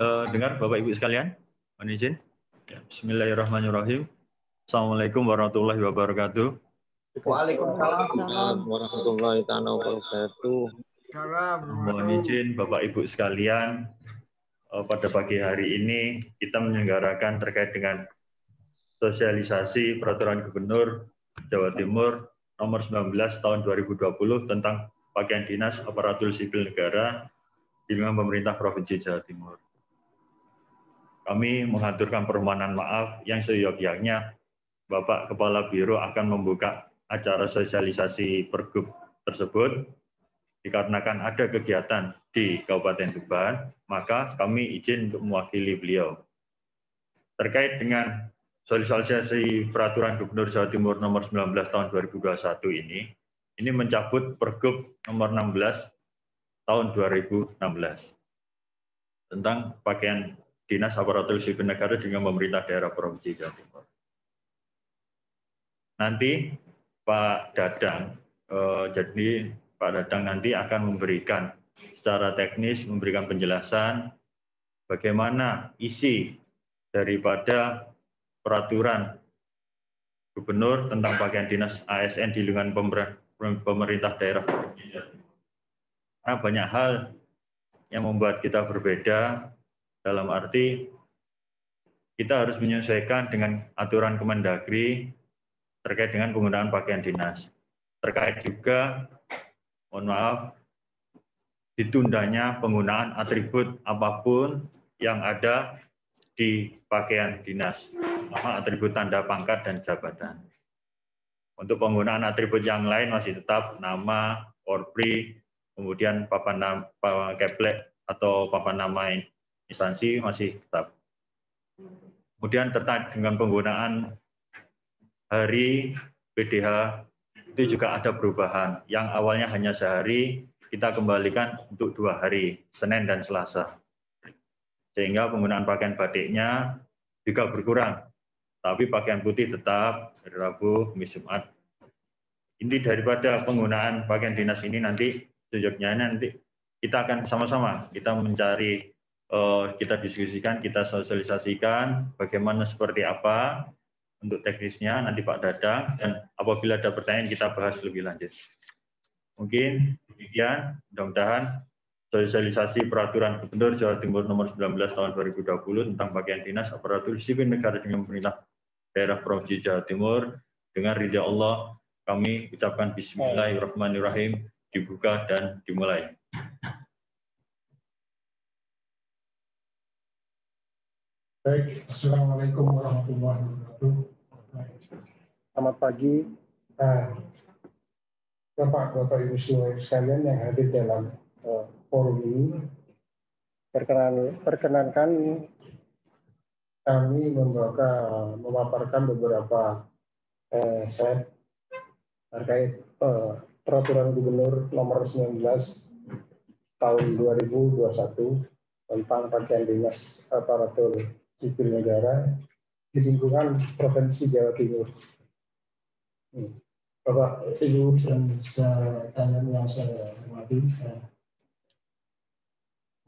Dengar Bapak Ibu sekalian? Mohon izin. Ya, Bismillahirrahmanirrahim. Assalamualaikum warahmatullahi wabarakatuh. Waalaikumsalam warahmatullahi wabarakatuh. Mohon izin Bapak Ibu sekalian, pada pagi hari ini kita menyelenggarakan terkait dengan sosialisasi Peraturan Gubernur Jawa Timur nomor 19 tahun 2020 tentang pakaian dinas aparatur sipil negara di lingkungan pemerintah Provinsi Jawa Timur. Kami mengaturkan permohonan maaf yang seyogyanya Bapak Kepala Biro akan membuka acara sosialisasi Pergub tersebut. Dikarenakan ada kegiatan di Kabupaten Tuban, maka kami izin untuk mewakili beliau. Terkait dengan sosialisasi Peraturan Gubernur Jawa Timur nomor 19 tahun 2021 ini mencabut Pergub nomor 16 tahun 2016 tentang pakaian dinas aparatur sipil negara dengan pemerintah daerah Provinsi Jawa Timur. Nanti Pak Dadang, jadi Pak Dadang nanti akan memberikan secara teknis, memberikan penjelasan bagaimana isi daripada peraturan gubernur tentang pakaian dinas ASN di lingkungan pemerintah daerah. Nah, banyak hal yang membuat kita berbeda, dalam arti kita harus menyesuaikan dengan aturan Kemendagri terkait dengan penggunaan pakaian dinas. Terkait juga, mohon maaf, ditundanya penggunaan atribut apapun yang ada di pakaian dinas, terutama atribut tanda pangkat dan jabatan. Untuk penggunaan atribut yang lain masih tetap nama, Polri, kemudian papan nama keplek atau papan nama instansi masih tetap. Kemudian terkait dengan penggunaan hari PDH itu juga ada perubahan. Yang awalnya hanya sehari, kita kembalikan untuk 2 hari, Senin dan Selasa. Sehingga penggunaan pakaian batiknya juga berkurang. Tapi pakaian putih tetap hari Rabu, Kamis, Jumat. Inti daripada penggunaan pakaian dinas ini nanti, sejujurnya nanti kita akan sama-sama, kita mencari, kita diskusikan, kita sosialisasikan bagaimana seperti apa untuk teknisnya nanti Pak Dadang, dan apabila ada pertanyaan kita bahas lebih lanjut. Mungkin demikian, mudah-mudahan sosialisasi Peraturan Gubernur Jawa Timur nomor 19 tahun 2020 tentang pakaian dinas aparatur sipil negara dengan pemerintah daerah Provinsi Jawa Timur, dengan ridha Allah kami ucapkan Bismillahirrahmanirrahim, dibuka dan dimulai. Baik, Assalamualaikum warahmatullahi wabarakatuh. Selamat pagi, Bapak Ibu sekalian yang hadir dalam forum ini. Perkenankan kami memaparkan beberapa slide terkait Peraturan Gubernur Nomor 19 Tahun 2021 tentang pakaian dinas aparatur sipil negara di lingkungan Provinsi Jawa Timur. Bapak Ibu sekalian yang saya hormati,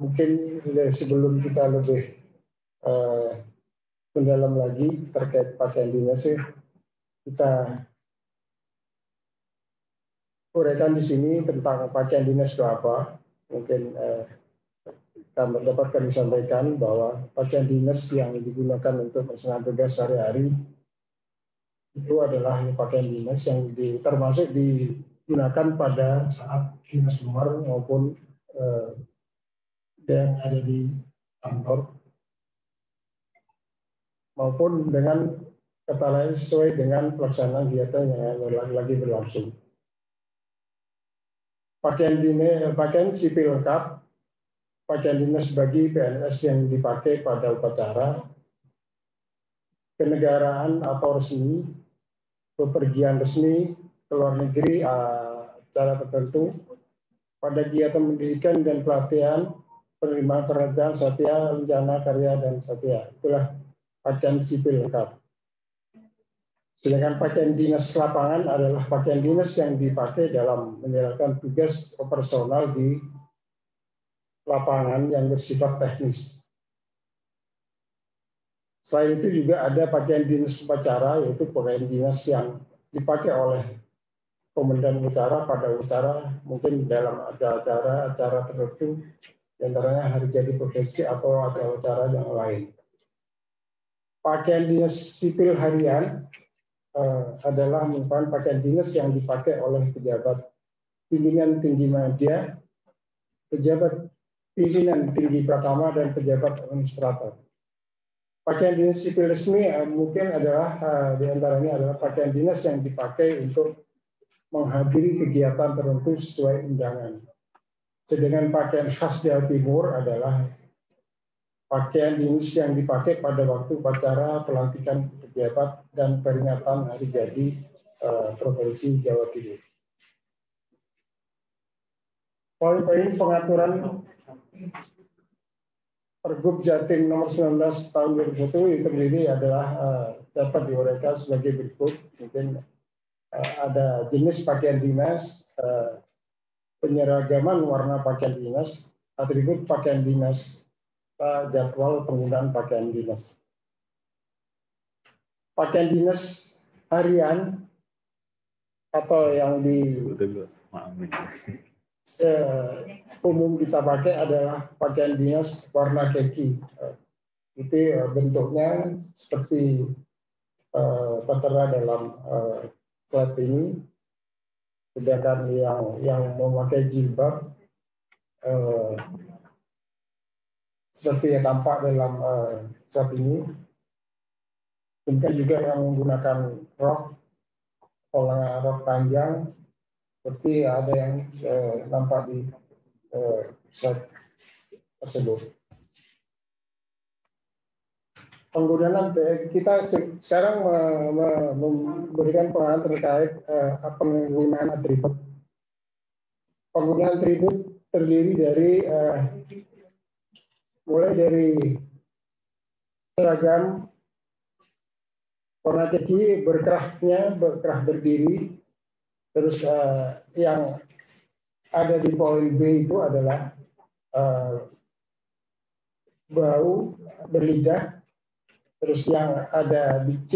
mungkin sebelum kita lebih mendalam lagi terkait pakaian dinas, kita uraikan di sini tentang pakaian dinas itu apa. Mungkin dapat kami sampaikan bahwa pakaian dinas yang digunakan untuk pelaksanaan tugas sehari-hari itu adalah pakaian dinas yang termasuk digunakan pada saat dinas luar maupun yang ada di kantor, maupun dengan kata lain sesuai dengan pelaksanaan kegiatan yang lagi berlangsung. Pakaian sipil lengkap, pakaian dinas bagi PNS yang dipakai pada upacara kenegaraan atau resmi, bepergian resmi ke luar negeri acara tertentu, pada kegiatan pendidikan dan pelatihan, penerimaan penghargaan satya, rencana karya dan satya. Itulah pakaian sipil lengkap. Sedangkan pakaian dinas lapangan adalah pakaian dinas yang dipakai dalam menjalankan tugas operasional di lapangan yang bersifat teknis. Selain itu juga ada pakaian dinas upacara, yaitu pakaian dinas yang dipakai oleh komandan upacara pada upacara, mungkin dalam acara tertentu, diantaranya hari jadi provinsi atau acara-acara yang lain. Pakaian dinas sipil harian adalah merupakan pakaian dinas yang dipakai oleh pejabat pimpinan tinggi media, pejabat pimpinan tinggi pratama, dan pejabat administrator. Pakaian dinas sipil resmi mungkin adalah diantaranya adalah pakaian dinas yang dipakai untuk menghadiri kegiatan tertentu sesuai undangan. Sedangkan pakaian khas Jawa Timur adalah pakaian dinas yang dipakai pada waktu upacara pelantikan pejabat dan peringatan hari jadi Provinsi Jawa Timur. Poin-poin pengaturan Pergub Jatim nomor 19 tahun 2001 yang terdiri adalah dapat diuraikan sebagai berikut. Mungkin ada jenis pakaian dinas, penyeragaman warna pakaian dinas, atribut pakaian dinas, jadwal penggunaan pakaian dinas. Pakaian dinas harian atau yang umum kita pakai adalah pakaian dinas warna kaki. Itu bentuknya seperti tertera dalam slide ini. Sedangkan yang memakai jilbab seperti yang tampak dalam slide ini. Kemudian juga yang menggunakan rok, rok panjang, seperti ada yang nampak di slide tersebut. Penggunaan kita sekarang memberikan pengalaman terkait penggunaan atribut. Penggunaan atribut terdiri dari mulai dari seragam warna kaki, berkerah berdiri, terus yang ada di poin B itu adalah bau berlidah, terus yang ada di C,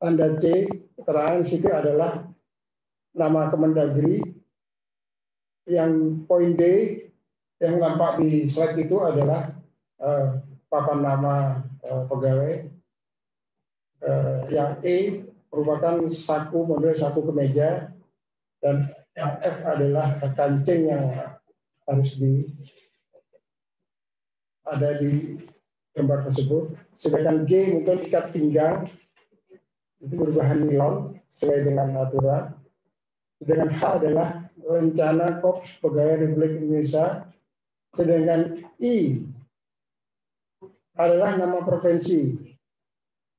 tanda C, keterangan situ adalah nama Kemendagri, yang poin D yang nampak di slide itu adalah papan nama pegawai, yang E merupakan model saku kemeja, dan yang F adalah kancing yang harus ada di gambar tersebut. Sedangkan G mungkin ikat pinggang, itu berbahan nilon sesuai dengan aturan. Sedangkan H adalah rencana Korps Pegawai Republik Indonesia. Sedangkan I adalah nama provinsi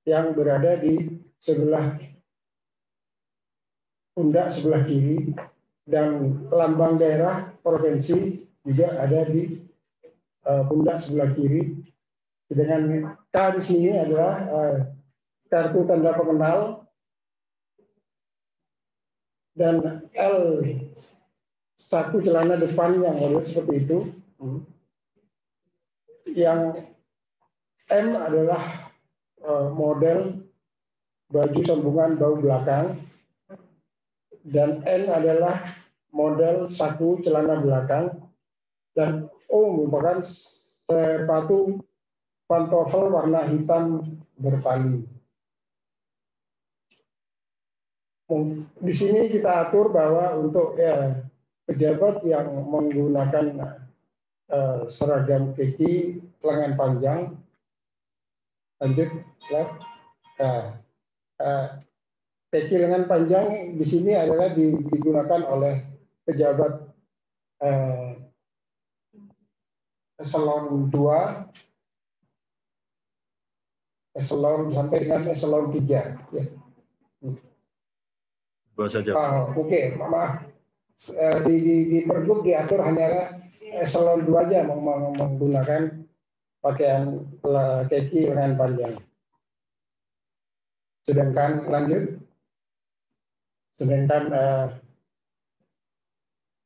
yang berada di sebelah pundak sebelah kiri, dan lambang daerah provinsi juga ada di pundak sebelah kiri. Sedangkan K di sini adalah kartu tanda pengenal, dan L satu celana depan yang model seperti itu. Yang M adalah model baju sambungan bahu belakang, dan N adalah model saku celana belakang, dan O merupakan sepatu pantofel warna hitam bertali. Di sini kita atur bahwa untuk pejabat yang menggunakan seragam kaki lengan panjang, lanjut slide. Kaki lengan panjang di sini adalah digunakan oleh pejabat eselon 2, eselon sampai dengan eselon 3. Ya. Oke, maaf. Di Pergub diatur hanya eselon 2 aja menggunakan pakaian kaki lengan panjang. Sedangkan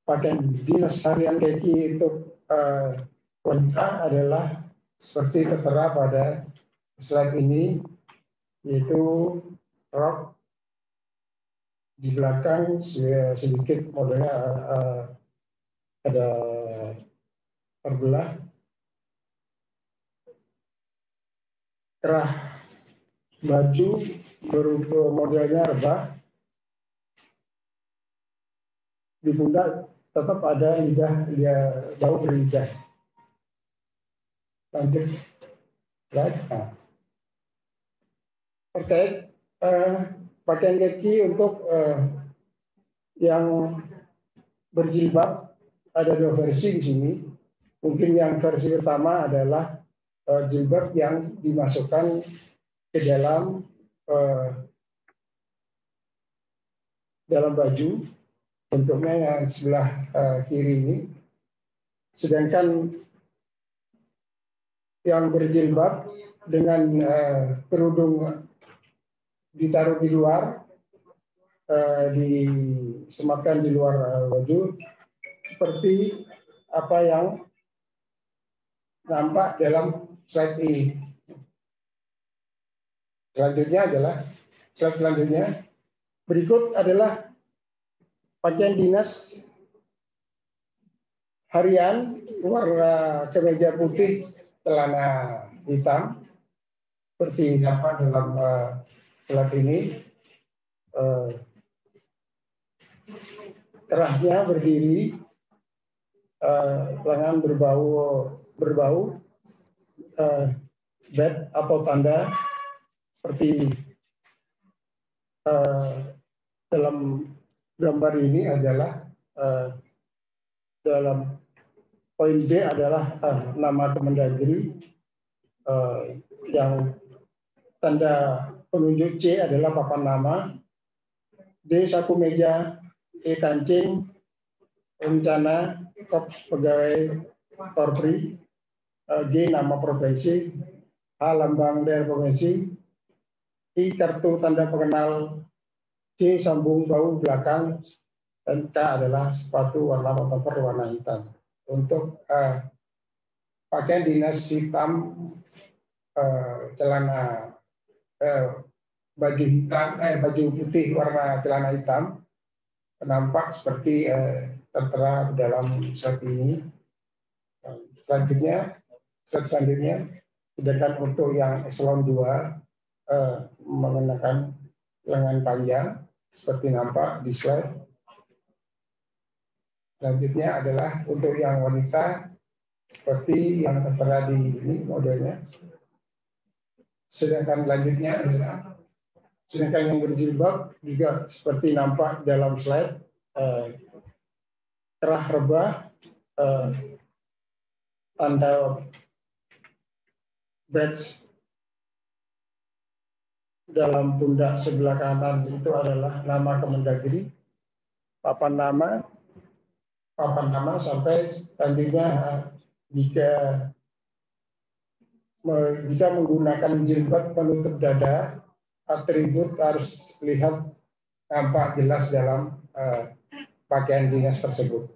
pakaian dinas harian kaki untuk wanita adalah seperti tertera pada slide ini, yaitu rok di belakang sedikit modelnya ada terbelah, kerah baju berubah modelnya rebah, di pundak tetap ada lidah, dia bau berlidah. Lanjut, slide. Nah, terkait pakaian kaki untuk yang berjilbab ada dua versi di sini. Mungkin yang versi pertama adalah jilbab yang dimasukkan ke dalam baju, bentuknya yang sebelah kiri ini. Sedangkan yang berjilbab dengan kerudung ditaruh di luar, disematkan di luar baju, seperti apa yang nampak dalam slide ini. Slide selanjutnya berikut adalah pakaian dinas harian warna kemeja putih, celana hitam, seperti apa dalam slide ini. Kerahnya berdiri, lengan berbau, bed atau tanda seperti dalam gambar ini adalah dalam poin B adalah nama Kemendagri, yang tanda penunjuk C adalah papan nama, D saku meja, E kancing, rencana, korps pegawai Korpri, G nama provinsi, H lambang daerah provinsi, I kartu tanda pengenal, C sambung bahu belakang, dan K adalah sepatu warna koper warna hitam. Untuk pakaian dinas hitam, celana baju hitam, baju putih warna celana hitam, nampak seperti tertera dalam slide ini. Selanjutnya, sedangkan untuk yang eselon 2 mengenakan lengan panjang seperti nampak di slide. Selanjutnya adalah untuk yang wanita seperti yang tertera di ini modelnya. Sedangkan lanjutnya adalah sedangkan yang berjilbab juga seperti nampak dalam slide, kerah rebah, tanda badge dalam pundak sebelah kanan itu adalah nama Kemendagri, papan nama sampai selanjutnya jika menggunakan jilbab penutup dada, atribut harus lihat tampak jelas dalam pakaian dinas tersebut.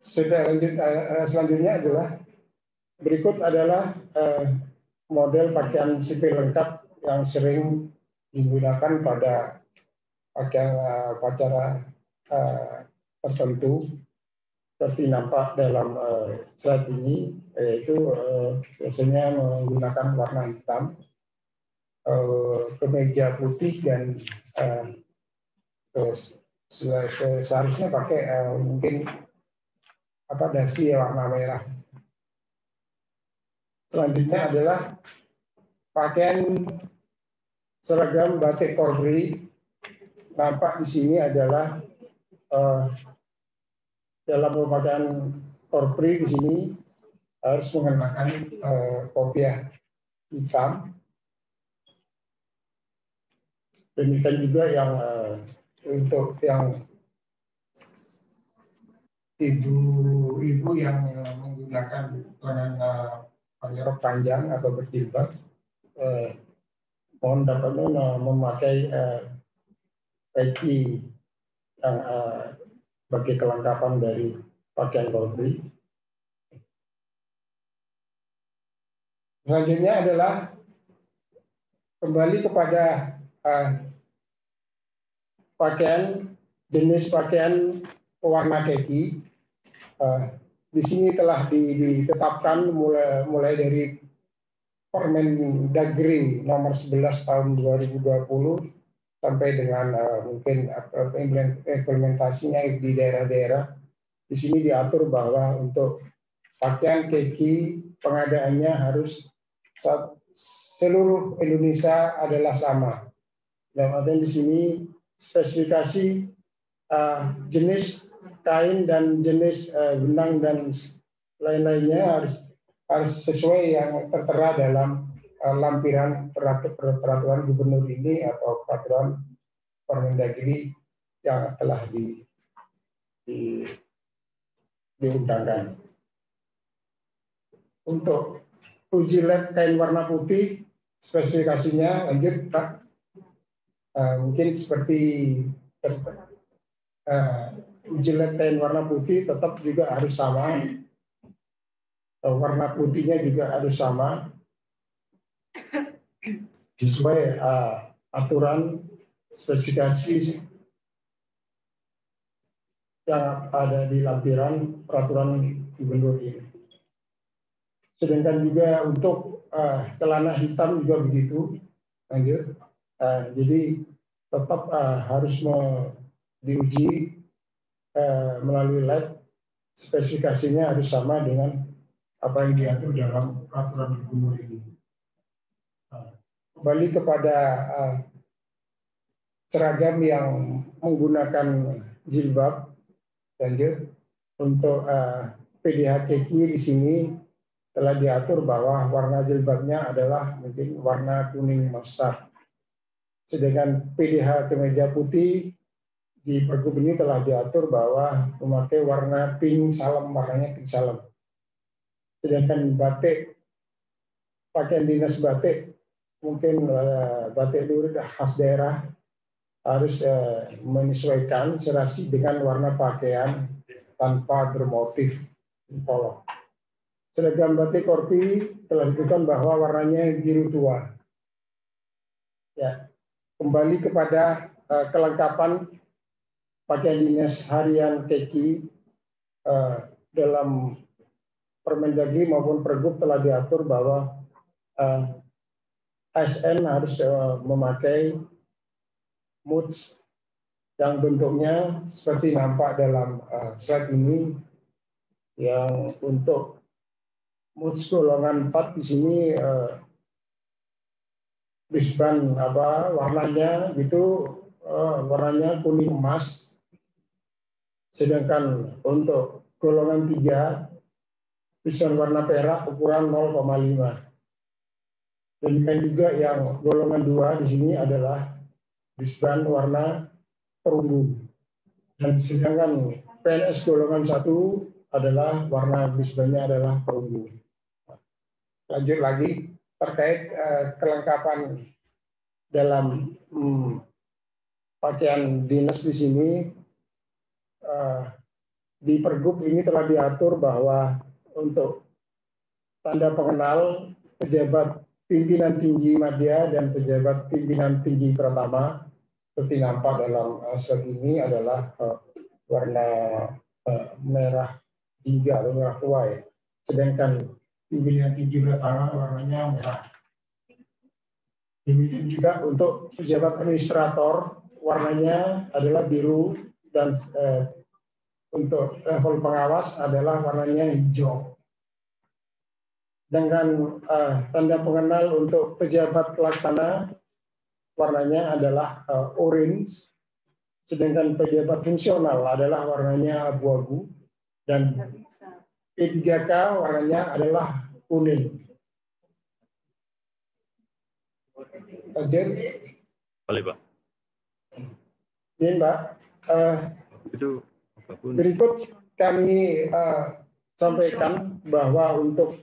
Selanjutnya adalah berikut adalah model pakaian sipil lengkap yang sering digunakan pada pakaian upacara tertentu seperti nampak dalam slide ini, yaitu biasanya menggunakan warna hitam, kemeja putih, dan seharusnya pakai mungkin dasi warna merah. Selanjutnya adalah pakaian seragam batik Korpri. Nampak di sini adalah dalam pakaian Korpri di sini harus mengenakan kopiah hitam. Demikian juga yang untuk yang ibu-ibu yang menggunakan rok panjang atau berjilbab, mohon dapat memakai peci yang bagi kelengkapan dari pakaian Korpri. Selanjutnya adalah kembali kepada jenis pakaian pewarna kaki. Di sini telah ditetapkan mulai dari Permendagri nomor 11 tahun 2020 sampai dengan mungkin implementasinya di daerah-daerah. Di sini diatur bahwa untuk pakaian kaki pengadaannya harus seluruh Indonesia adalah sama. Dan artinya di sini spesifikasi jenis kain dan jenis benang dan lain-lainnya harus sesuai yang tertera dalam lampiran peraturan gubernur ini atau peraturan Permendagri yang telah diundangkan. Untuk uji lab kain warna putih, spesifikasinya lanjut Pak. Mungkin seperti uji lab kain warna putih tetap juga harus sama. Warna putihnya juga harus sama. Sesuai aturan spesifikasi yang ada di lampiran peraturan gubernur ini. Sedangkan juga untuk celana hitam juga begitu. Lanjut. Jadi tetap harus diuji melalui lab, spesifikasinya harus sama dengan apa yang diatur dalam peraturan gubernur ini. Kembali kepada seragam yang menggunakan jilbab. Lanjut. Untuk PDH KQ di sini telah diatur bahwa warna jilbabnya adalah mungkin warna kuning mustard. Sedangkan PDH kemeja putih di Pergub ini telah diatur bahwa memakai warna pink salem, warnanya pink salem. Sedangkan batik, pakaian dinas batik, mungkin batik lurik khas daerah harus menyesuaikan serasi dengan warna pakaian tanpa bermotif polos. Seragam batik Korpi telah ditentukan bahwa warnanya biru tua. Ya, kembali kepada kelengkapan pakaian dinas harian KQ dalam Permendagri maupun Pergub telah diatur bahwa ASN harus memakai moods yang bentuknya seperti nampak dalam slide ini, yang untuk moods golongan 4 di sini bisban warnanya itu warnanya kuning emas, sedangkan untuk golongan 3 bisban warna perak ukuran 0,5. Dan juga yang golongan 2 di sini adalah bisban warna perunggu. Dan sedangkan PNS golongan 1 adalah warna bisbannya adalah perunggu. Lanjut lagi terkait kelengkapan dalam pakaian dinas di sini, di Pergub ini telah diatur bahwa untuk tanda pengenal pejabat pimpinan tinggi madya dan pejabat pimpinan tinggi pertama seperti nampak dalam slide ini adalah warna merah jingga atau merah tua ya. Sedangkan pimpinan tinggi pertama warnanya merah. Demikian juga untuk pejabat administrator warnanya adalah biru dan untuk level pengawas adalah warnanya hijau. Dengan tanda pengenal untuk pejabat pelaksana warnanya adalah orange, sedangkan pejabat fungsional adalah warnanya abu-abu, dan P3K warnanya adalah kuning. Boleh, Pak. Ini, Mbak. Berikut kami sampaikan bahwa untuk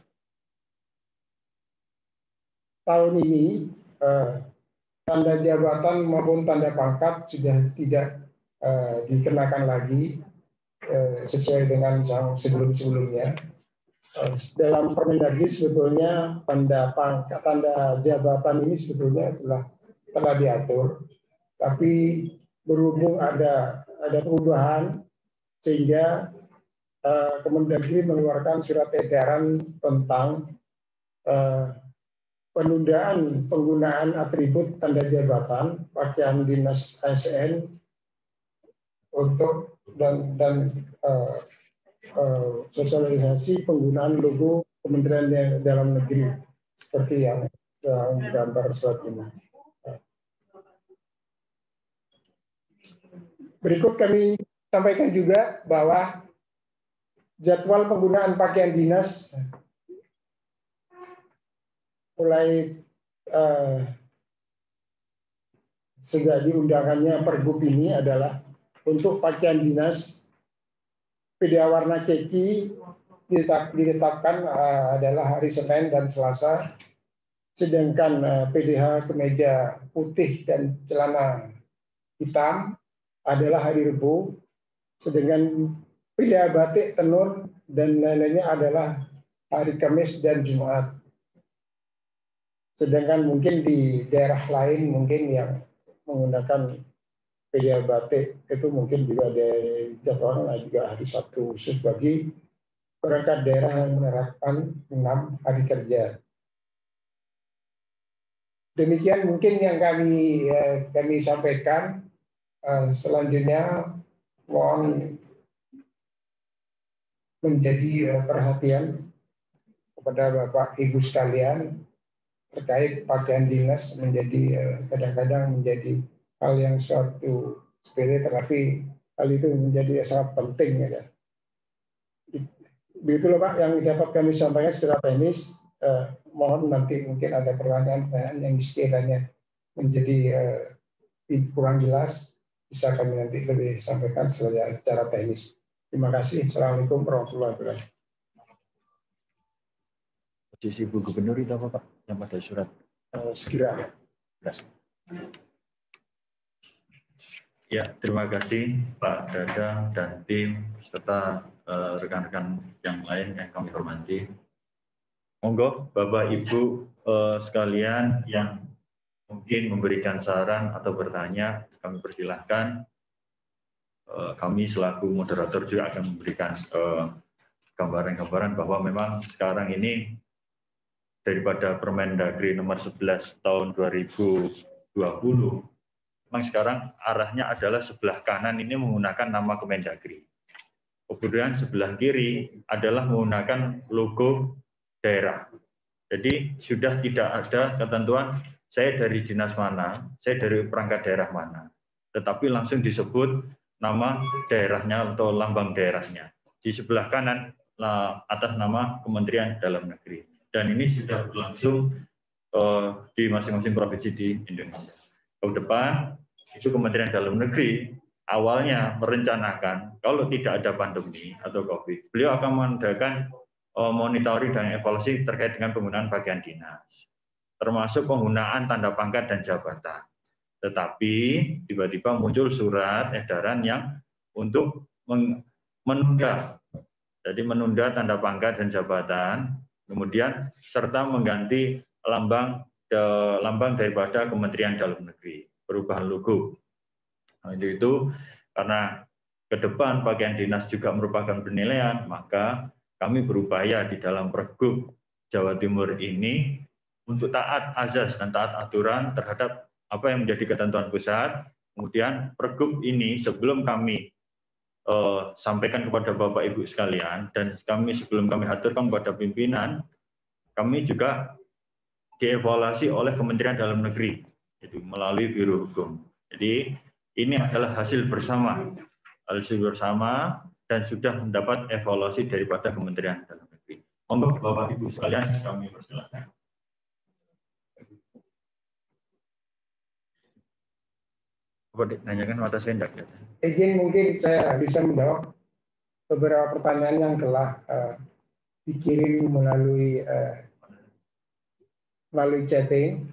tahun ini tanda jabatan maupun tanda pangkat sudah tidak dikenakan lagi sesuai dengan yang sebelum-sebelumnya. dalam Permendagri sebetulnya tanda jabatan ini sebetulnya telah diatur, tapi berhubung ada perubahan sehingga Kemendagri mengeluarkan surat edaran tentang penundaan penggunaan atribut tanda jabatan pakaian dinas ASN untuk dan sosialisasi penggunaan logo Kementerian Dalam Negeri seperti yang gambar slide ini. Berikut kami sampaikan juga bahwa jadwal penggunaan pakaian dinas mulai sejak diundangannya Pergub ini adalah untuk pakaian dinas PDA warna kaki ditetapkan adalah hari Senin dan Selasa, sedangkan PDH kemeja putih dan celana hitam adalah hari Rabu, sedangkan PDA batik tenun dan lain-lainnya adalah hari Kamis dan Jumat. Sedangkan mungkin di daerah lain mungkin yang menggunakan PDA batik itu mungkin juga ada jadwalnya juga hari Sabtu khusus bagi perangkat daerah yang menerapkan 6 hari kerja. Demikian mungkin yang kami sampaikan. Selanjutnya mohon menjadi perhatian kepada Bapak Ibu sekalian terkait pakaian dinas menjadi kadang-kadang menjadi hal yang suatu sepele, tetapi hal itu menjadi sangat penting ya. Begitulah Pak yang dapat kami sampaikan secara teknis. Mohon nanti mungkin ada pertanyaan-pertanyaan yang sekiranya menjadi kurang jelas bisa kami nanti lebih sampaikan secara teknis. Terima kasih. Assalamualaikum warahmatullahi wabarakatuh. Posisi Bu Gubernur itu apa Pak? Yang pada surat? Sekiranya. Ya, terima kasih Pak Dadang dan tim serta rekan-rekan yang lain yang kami hormati. Monggo Bapak Ibu sekalian yang mungkin memberikan saran atau bertanya, kami persilahkan. Kami selaku moderator juga akan memberikan gambaran-gambaran bahwa memang sekarang ini daripada Permendagri nomor 11 tahun 2020, memang sekarang arahnya adalah sebelah kanan ini menggunakan nama Kemendagri. Kemudian sebelah kiri adalah menggunakan logo daerah. Jadi sudah tidak ada ketentuan saya dari dinas mana, saya dari perangkat daerah mana, tetapi langsung disebut nama daerahnya atau lambang daerahnya. Di sebelah kanan atas nama Kementerian Dalam Negeri. Dan ini sudah berlangsung di masing-masing provinsi di Indonesia. Ke depan itu Kementerian Dalam Negeri awalnya merencanakan kalau tidak ada pandemi atau COVID, beliau akan mengadakan monitoring dan evaluasi terkait dengan penggunaan pakaian dinas, termasuk penggunaan tanda pangkat dan jabatan. Tetapi tiba-tiba muncul surat edaran yang untuk menunda, jadi menunda tanda pangkat dan jabatan, kemudian serta mengganti lambang daripada Kementerian Dalam Negeri, perubahan logo. Nah, itu karena ke depan pakaian dinas juga merupakan penilaian, maka kami berupaya di dalam Pergub Jawa Timur ini untuk taat azas dan taat aturan terhadap apa yang menjadi ketentuan pusat. Kemudian Pergub ini sebelum kami sampaikan kepada Bapak Ibu sekalian dan sebelum kami aturkan kepada pimpinan, kami juga dievaluasi oleh Kementerian Dalam Negeri itu melalui Biro Hukum. Jadi ini adalah hasil bersama dan sudah mendapat evaluasi daripada Kementerian Dalam Negeri. Monggo Bapak Ibu sekalian kami persilakan. Nanyakan mata saya enggak ya. Izin mungkin saya bisa menjawab beberapa pertanyaan yang telah dikirim melalui chatting.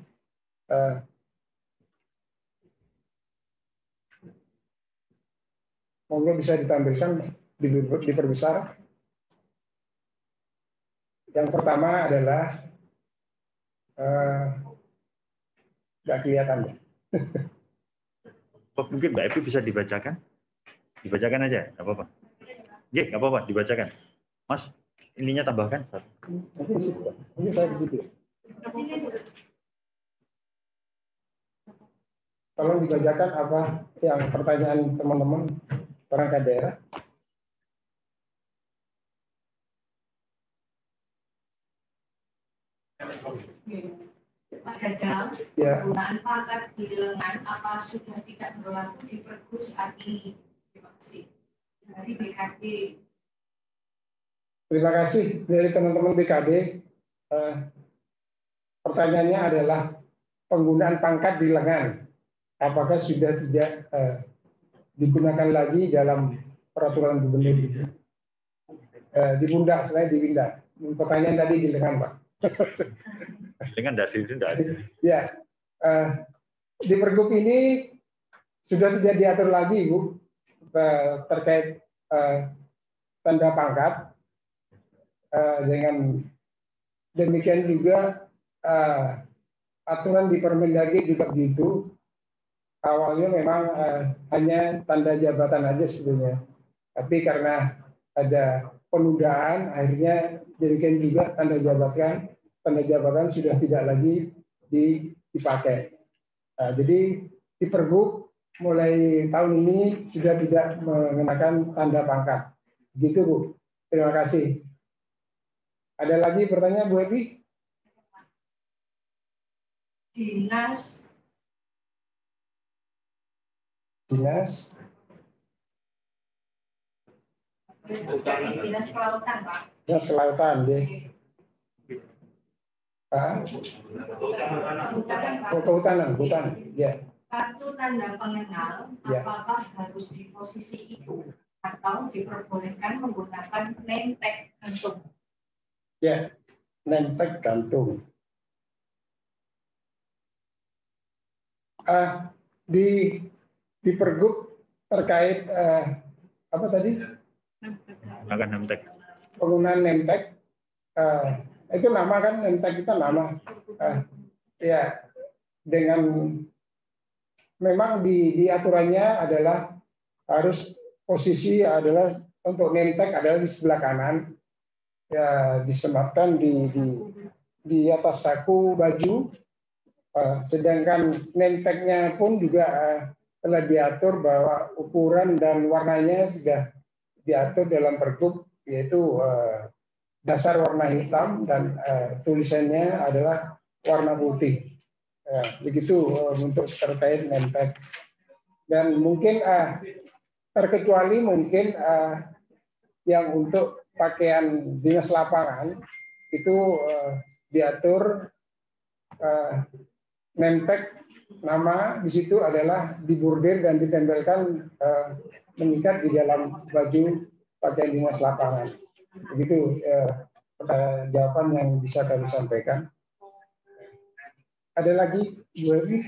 Monggo bisa ditampilkan, diperbesar. Yang pertama adalah nggak kelihatan ya. Oh, mungkin Mbak Evi bisa dibacakan? Dibacakan aja, nggak apa-apa. Oke, nggak apa-apa, dibacakan. Mas, ininya tambahkan. Mungkin di situ, mungkin saya di situ. Tolong dibacakan apa yang pertanyaan teman-teman perangkat daerah. Pak Dadang, Ya. penggunaan pangkat di lengan apa sudah tidak berlaku di Pergub saat ini? Terima kasih. Dari BKD. Terima kasih dari teman-teman BKD. Pertanyaannya adalah penggunaan pangkat di lengan. Apakah sudah tidak digunakan lagi dalam peraturan gubernur itu? Di pundak, selain di pundak. Pertanyaan tadi di lengan, Pak. Dengan dari itu tidak ada. Ya, di Pergub ini sudah tidak diatur lagi, Bu, terkait tanda pangkat. Dengan demikian juga aturan di Permendagri juga begitu. Awalnya memang hanya tanda jabatan aja sebetulnya, tapi karena ada penundaan, akhirnya demikian juga tanda jabatan sudah tidak lagi dipakai. Jadi di Pergub mulai tahun ini sudah tidak mengenakan tanda pangkat. Begitu, Bu. Terima kasih. Ada lagi pertanyaan, Bu Evi? Dinas dari Dinas Kelautan, Pak. Dinas Kelautan, ya. Kehutanan, ya. Kartu tanda pengenal, Ya. apakah harus di posisi itu atau diperbolehkan menggunakan name tag gantung? Ya, name tag gantung. Di Pergub terkait apa tadi? Akan name tag. Penggunaan name tag. Itu nama kan, name tag kita nama. Ya, dengan memang di aturannya adalah harus posisi adalah untuk name tag adalah di sebelah kanan, ya disematkan di atas saku baju. Sedangkan name tag-nya pun juga telah diatur bahwa ukuran dan warnanya sudah diatur dalam Pergub, yaitu dasar warna hitam dan tulisannya adalah warna putih. Begitu untuk terkait name tag. Dan mungkin terkecuali mungkin yang untuk pakaian dinas lapangan itu diatur name tag nama di situ adalah dibordir dan ditempelkan mengikat di dalam baju pakaian dinas lapangan. Begitu jawaban yang bisa kami sampaikan. Ada lagi, Bu Evi?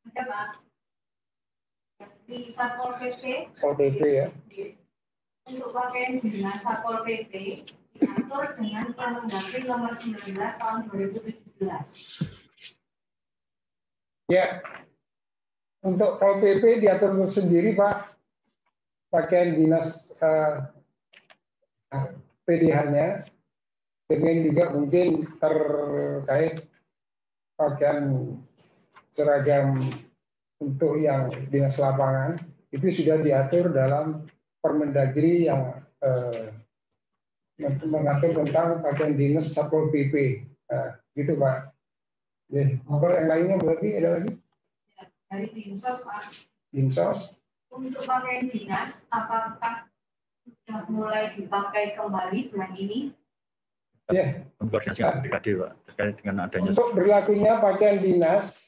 Ada, Pak. Di Satpol PP. Satpol PP ya. Untuk pakaian dinas Satpol PP diatur dengan Permendagri nomor 19 tahun 2017. Ya, untuk Pol PP diatur sendiri, Pak. Pakaian dinas PDH-nya, dengan juga mungkin terkait pakaian seragam untuk yang dinas lapangan itu sudah diatur dalam Permendagri yang mengatur tentang pakaian dinas Satpol PP, gitu Pak. Kalau yang lainnya berarti ada lagi? Dari Dinsos, Pak. Dinsos. Untuk pakaian dinas, apakah sudah mulai dipakai kembali bulan ini? Ya. Koordinasi dengan BKD, Pak, terkait dengan adanya. Untuk berlakunya pakaian dinas,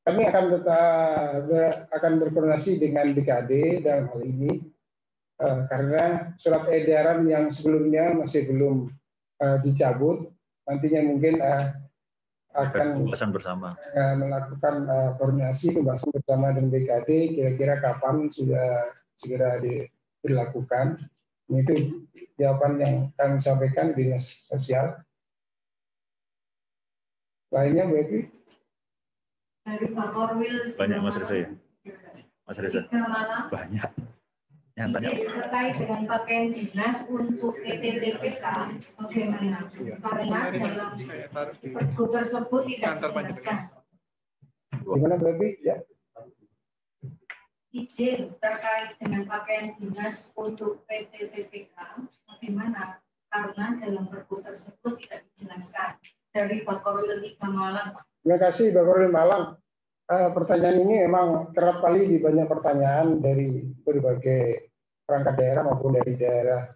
kami akan berkoordinasi dengan BKD dalam hal ini, karena surat edaran yang sebelumnya masih belum dicabut, nantinya mungkin akan bersama melakukan koordinasi pembahasan bersama dengan BKD, kira-kira kapan sudah segera dilakukan. Itu jawaban yang kami sampaikan Dinas Sosial. Lainnya Bu Evi? Dari Pak Korwil. Banyak Mas Reza ya? Mas Reza? Malang. Banyak. Yang tanya. Terkait dengan pakaian dinas untuk PTTPK, bagaimana? Karena dalam pergub tersebut tidak dijelaskan. Gimana Bu Evi? Ya. Izin terkait dengan pakaian dinas untuk PTTPK, bagaimana? Karena dalam pergub tersebut tidak dijelaskan. Dari Pak Korwil Malang. Terima kasih Pak Korwil Malang. Pertanyaan ini memang kerap kali di banyak pertanyaan dari berbagai perangkat daerah maupun dari daerah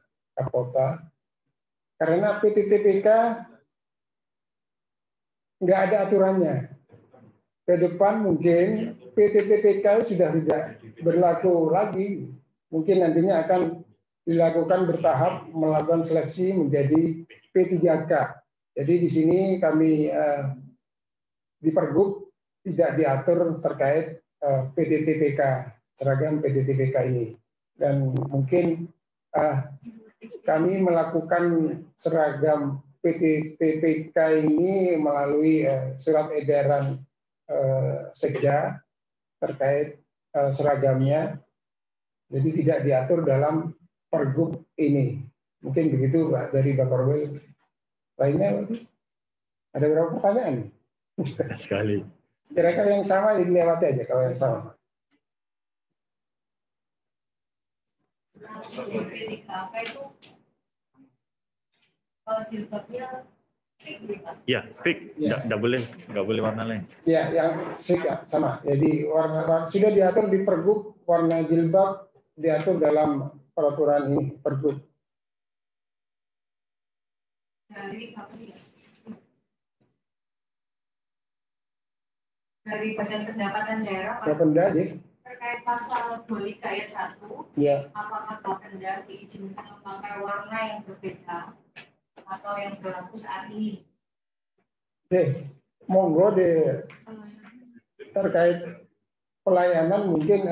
kota. Karena PTTPK nggak ada aturannya. Ke depan mungkin PTTPK sudah tidak berlaku lagi. Mungkin nantinya akan dilakukan bertahap melakukan seleksi menjadi P3K. Jadi di sini kami di Pergub tidak diatur terkait PTTPK, seragam PTTPK ini. Dan mungkin kami melakukan seragam PTTPK ini melalui surat edaran Sekda terkait seragamnya. Jadi tidak diatur dalam Pergub ini. Mungkin begitu Pak dari Pak Korwil. Lainnya ada berapa pertanyaan? Sekali. Kira-kira yang sama dilewati aja kalau yang sama. Ya, speak. Nggak boleh warna lain. Ya, yang speak sama. Jadi warna sudah diatur di Pergub, warna jilbab diatur dalam peraturan ini Pergub. Dari Badan Pendapatan Daerah, Pak, terkait pasal 2 ayat 1, ya. Apakah Bapenda diizinkan memakai warna yang berbeda atau yang berlaku saat ini? Monggo terkait pelayanan mungkin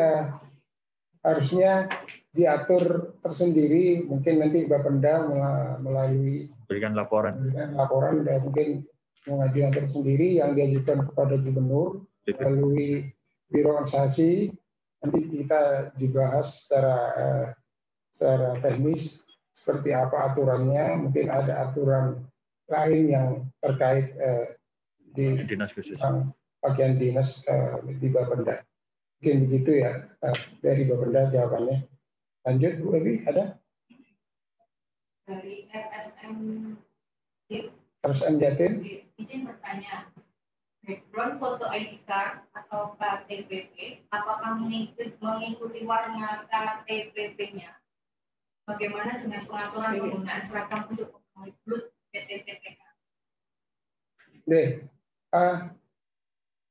harusnya diatur tersendiri. Mungkin nanti Bapenda melalui berikan laporan dan mungkin mengajukan tersendiri yang diajukan kepada gubernur melalui biro organisasi. Nanti kita dibahas secara teknis seperti apa aturannya. Mungkin ada aturan lain yang terkait di dinas khusus bagian dinas di Bapenda. Mungkin begitu ya dari Bapenda jawabannya. Lanjut Bu Evi, ada? Dari RSM Jatim. Izin bertanya, background foto ID card atau KTP, apakah mengikuti warna KTP-nya? Bagaimana jenis pengaturan penggunaan seragam untuk pengikut PTTPK?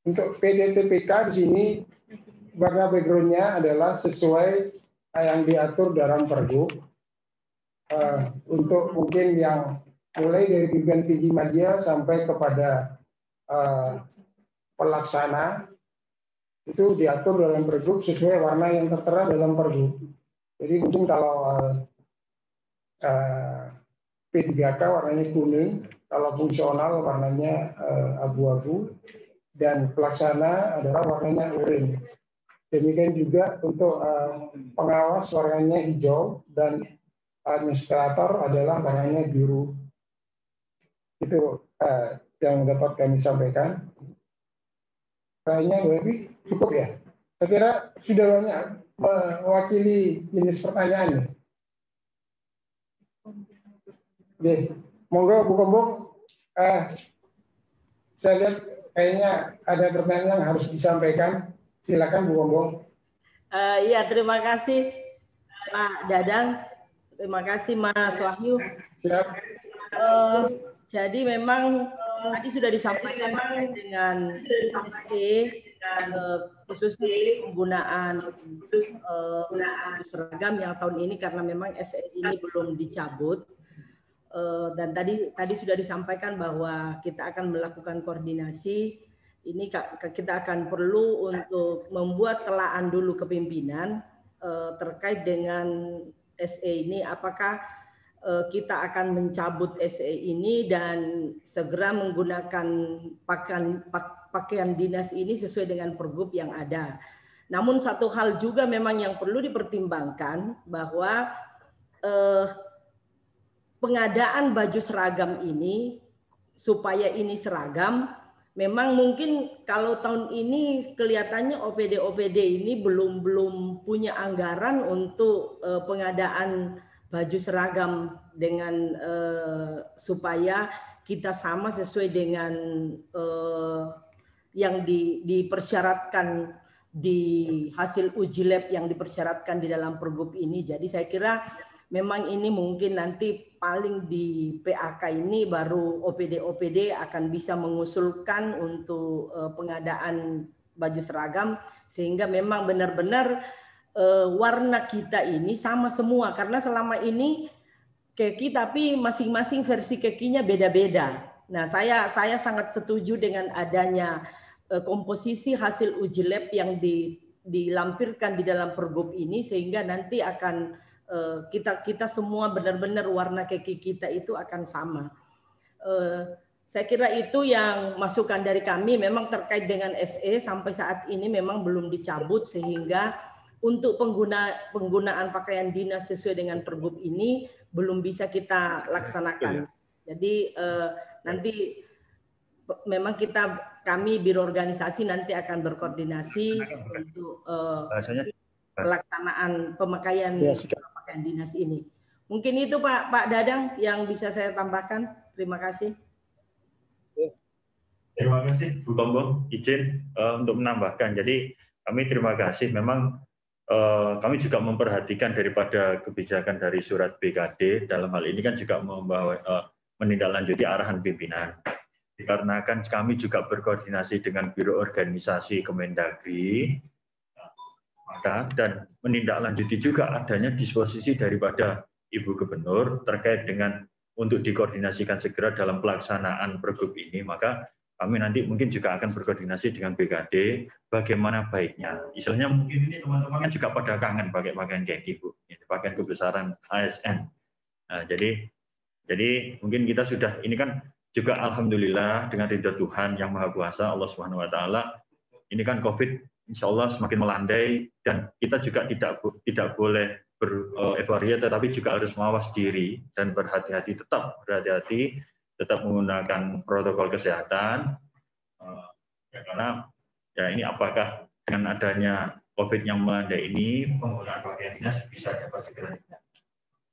Untuk PTTPK di sini warna backgroundnya adalah sesuai yang diatur dalam Pergub. Untuk mungkin yang mulai dari pimpinan tinggi media sampai kepada pelaksana itu diatur dalam Pergub sesuai warna yang tertera dalam Pergub. Jadi mungkin kalau P3K warnanya kuning, kalau fungsional warnanya abu-abu, dan pelaksana adalah warnanya oranye. Demikian juga untuk pengawas warnanya hijau dan administrator adalah warnanya biru. Itu yang dapat kami sampaikan. Kayaknya Bu Evi cukup ya. Saya kira sudah banyak mewakili jenis pertanyaan. Oke, monggo Bu Kombong. Saya lihat kayaknya ada pertanyaan yang harus disampaikan. Silakan Bu Kombong. Iya, terima kasih Pak Dadang. Terima kasih Mas Wahyu. Siap. Jadi memang tadi sudah disampaikan dengan ST khususnya penggunaan seragam yang tahun ini karena memang SE ini belum dicabut. Dan tadi sudah disampaikan bahwa kita akan melakukan koordinasi. Ini kita akan perlu untuk membuat telaan dulu kepimpinan terkait dengan SE ini, apakah kita akan mencabut SE ini dan segera menggunakan pakaian dinas ini sesuai dengan pergub yang ada. Namun satu hal juga memang yang perlu dipertimbangkan bahwa pengadaan baju seragam ini supaya ini seragam, memang mungkin kalau tahun ini kelihatannya OPD ini belum punya anggaran untuk pengadaan baju seragam dengan supaya kita sama sesuai dengan yang dipersyaratkan di hasil uji lab yang dipersyaratkan di dalam pergub ini. Jadi saya kira memang ini mungkin nanti paling di PAK ini baru OPD akan bisa mengusulkan untuk pengadaan baju seragam sehingga memang benar-benar warna kita ini sama semua, karena selama ini keki tapi masing-masing versi kekinya beda-beda. Nah, saya sangat setuju dengan adanya komposisi hasil uji lab yang dilampirkan di dalam pergub ini sehingga nanti akan kita semua benar-benar warna keki kita itu akan sama. Saya kira itu yang masukan dari kami. Memang terkait dengan SE sampai saat ini memang belum dicabut sehingga untuk penggunaan pakaian dinas sesuai dengan pergub ini belum bisa kita laksanakan. Jadi nanti memang kami biro organisasi nanti akan berkoordinasi untuk pelaksanaan pemakaian pakaian dinas ini. Mungkin itu Pak Dadang yang bisa saya tambahkan. Terima kasih. Terima kasih Bu Tombong, izin untuk menambahkan. Jadi kami terima kasih. Memang kami juga memperhatikan daripada kebijakan dari surat BKD dalam hal ini kan juga membawa menindaklanjuti arahan pimpinan. Dikarenakan kami juga berkoordinasi dengan Biro Organisasi Kemendagri, dan menindaklanjuti juga adanya disposisi daripada Ibu Gubernur terkait dengan untuk dikoordinasikan segera dalam pelaksanaan pergub ini, maka kami nanti mungkin juga akan berkoordinasi dengan BKD bagaimana baiknya. Istilahnya mungkin ini teman-teman kan juga pada kangen pakai pakaian keki, Bu, pakaian kebesaran ASN. Nah, jadi mungkin kita sudah ini kan juga alhamdulillah dengan ridho Tuhan yang Maha Kuasa Allah Subhanahu wa taala, ini kan Covid insya Allah semakin melandai dan kita juga tidak boleh bereufori tetapi juga harus mawas diri dan berhati-hati, tetap menggunakan protokol kesehatan karena ya ini apakah dengan adanya Covid yang melandai ini penggunaan pakaian dinas bisa dapat segera.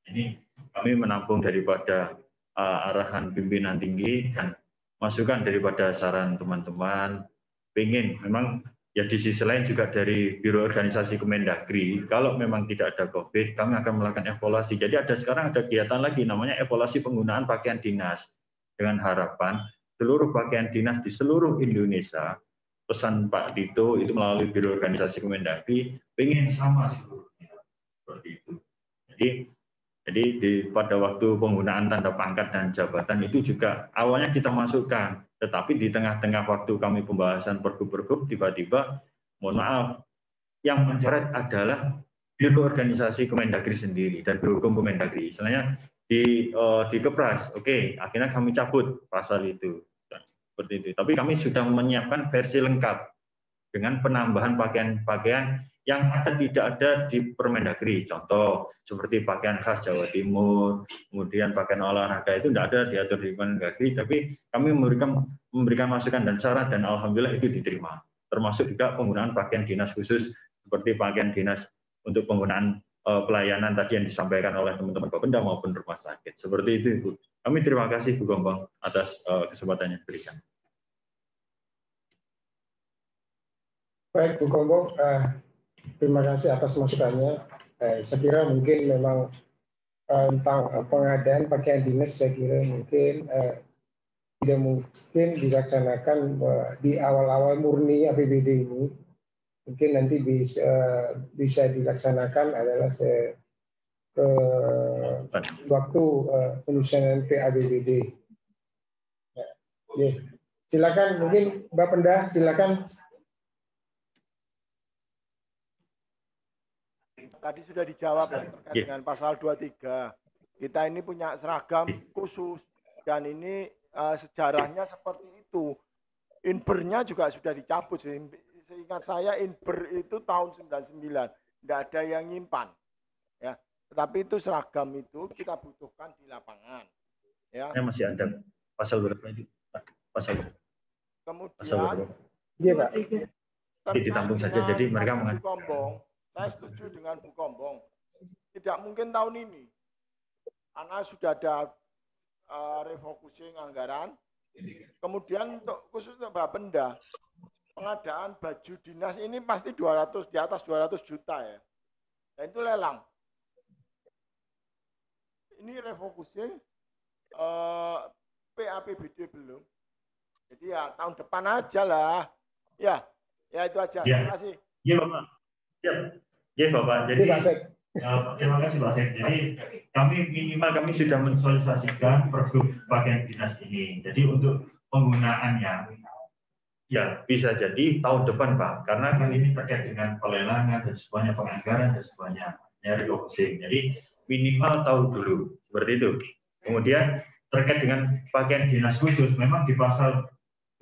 Ini kami menampung daripada arahan pimpinan tinggi dan masukan daripada saran teman-teman. Pengen memang ya di sisi lain juga dari Biro Organisasi Kemendagri, kalau memang tidak ada COVID, kami akan melakukan evaluasi. Jadi sekarang ada kegiatan lagi namanya evaluasi penggunaan pakaian dinas dengan harapan seluruh pakaian dinas di seluruh Indonesia, pesan Pak Tito itu melalui Biro Organisasi Kemendagri, pengen sama seluruhnya seperti itu. Jadi pada waktu penggunaan tanda pangkat dan jabatan itu juga awalnya kita masukkan, tetapi di tengah-tengah waktu kami pembahasan pergub-pergub tiba-tiba, mohon maaf, yang mencoret adalah Biro Organisasi Kemendagri sendiri dan Biro Hukum Kemendagri. Istilahnya di Kepras, oke, akhirnya kami cabut pasal itu, seperti itu. Tapi kami sudah menyiapkan versi lengkap dengan penambahan pakaian-pakaian yang tidak ada di Permendagri, contoh seperti pakaian khas Jawa Timur, kemudian pakaian olahraga itu tidak ada diatur di Permendagri, tapi kami memberikan masukan dan saran dan alhamdulillah itu diterima. Termasuk juga penggunaan pakaian dinas khusus seperti pakaian dinas untuk penggunaan pelayanan tadi yang disampaikan oleh teman-teman Bapenda maupun rumah sakit. Seperti itu, Ibu. Kami terima kasih Bu Gombang atas kesempatan yang diberikan. Baik, Bu Gombang. Terima kasih atas masukannya. Saya kira mungkin memang tentang pengadaan pakaian dinas, saya kira mungkin tidak mungkin dilaksanakan di awal-awal murni APBD ini. Mungkin nanti bisa dilaksanakan adalah waktu penyusunan PABBD. Ya. Silakan, mungkin Mbak Penda, silakan. tadi sudah dijawab ya terkait dengan pasal 23. Kita ini punya seragam khusus dan ini sejarahnya seperti itu. Inbernya juga sudah dicabut. Seingat saya Inber itu tahun 99, tidak ada yang nyimpan. Ya, tetapi itu seragam itu kita butuhkan di lapangan. Ya. Masih ada pasal berapa itu? Pasal. Kemudian, iya Pak. Ditampung saja. Jadi mereka Bu Kombong, saya setuju dengan Bu Kombong. Tidak mungkin tahun ini, karena sudah ada refocusing anggaran. Kemudian untuk khusus untuk Bapenda, pengadaan baju dinas ini pasti 200 di atas 200 juta ya. Dan itu lelang. Ini refocusing PAPBD belum. Jadi ya tahun depan aja lah. Ya itu aja. Ya. Terima kasih. Iya Bapak. Ya Bapak. Jadi terima kasih Pak Sek. Jadi kami sudah mensosialisasikan pergub pakaian dinas ini. Jadi untuk penggunaannya ya bisa jadi tahun depan Pak, karena kan ini terkait dengan pelelangan dan semuanya, penganggaran dan semuanya, refocusing. Jadi minimal tahu dulu seperti itu. Kemudian terkait dengan pakaian dinas khusus, memang di pasal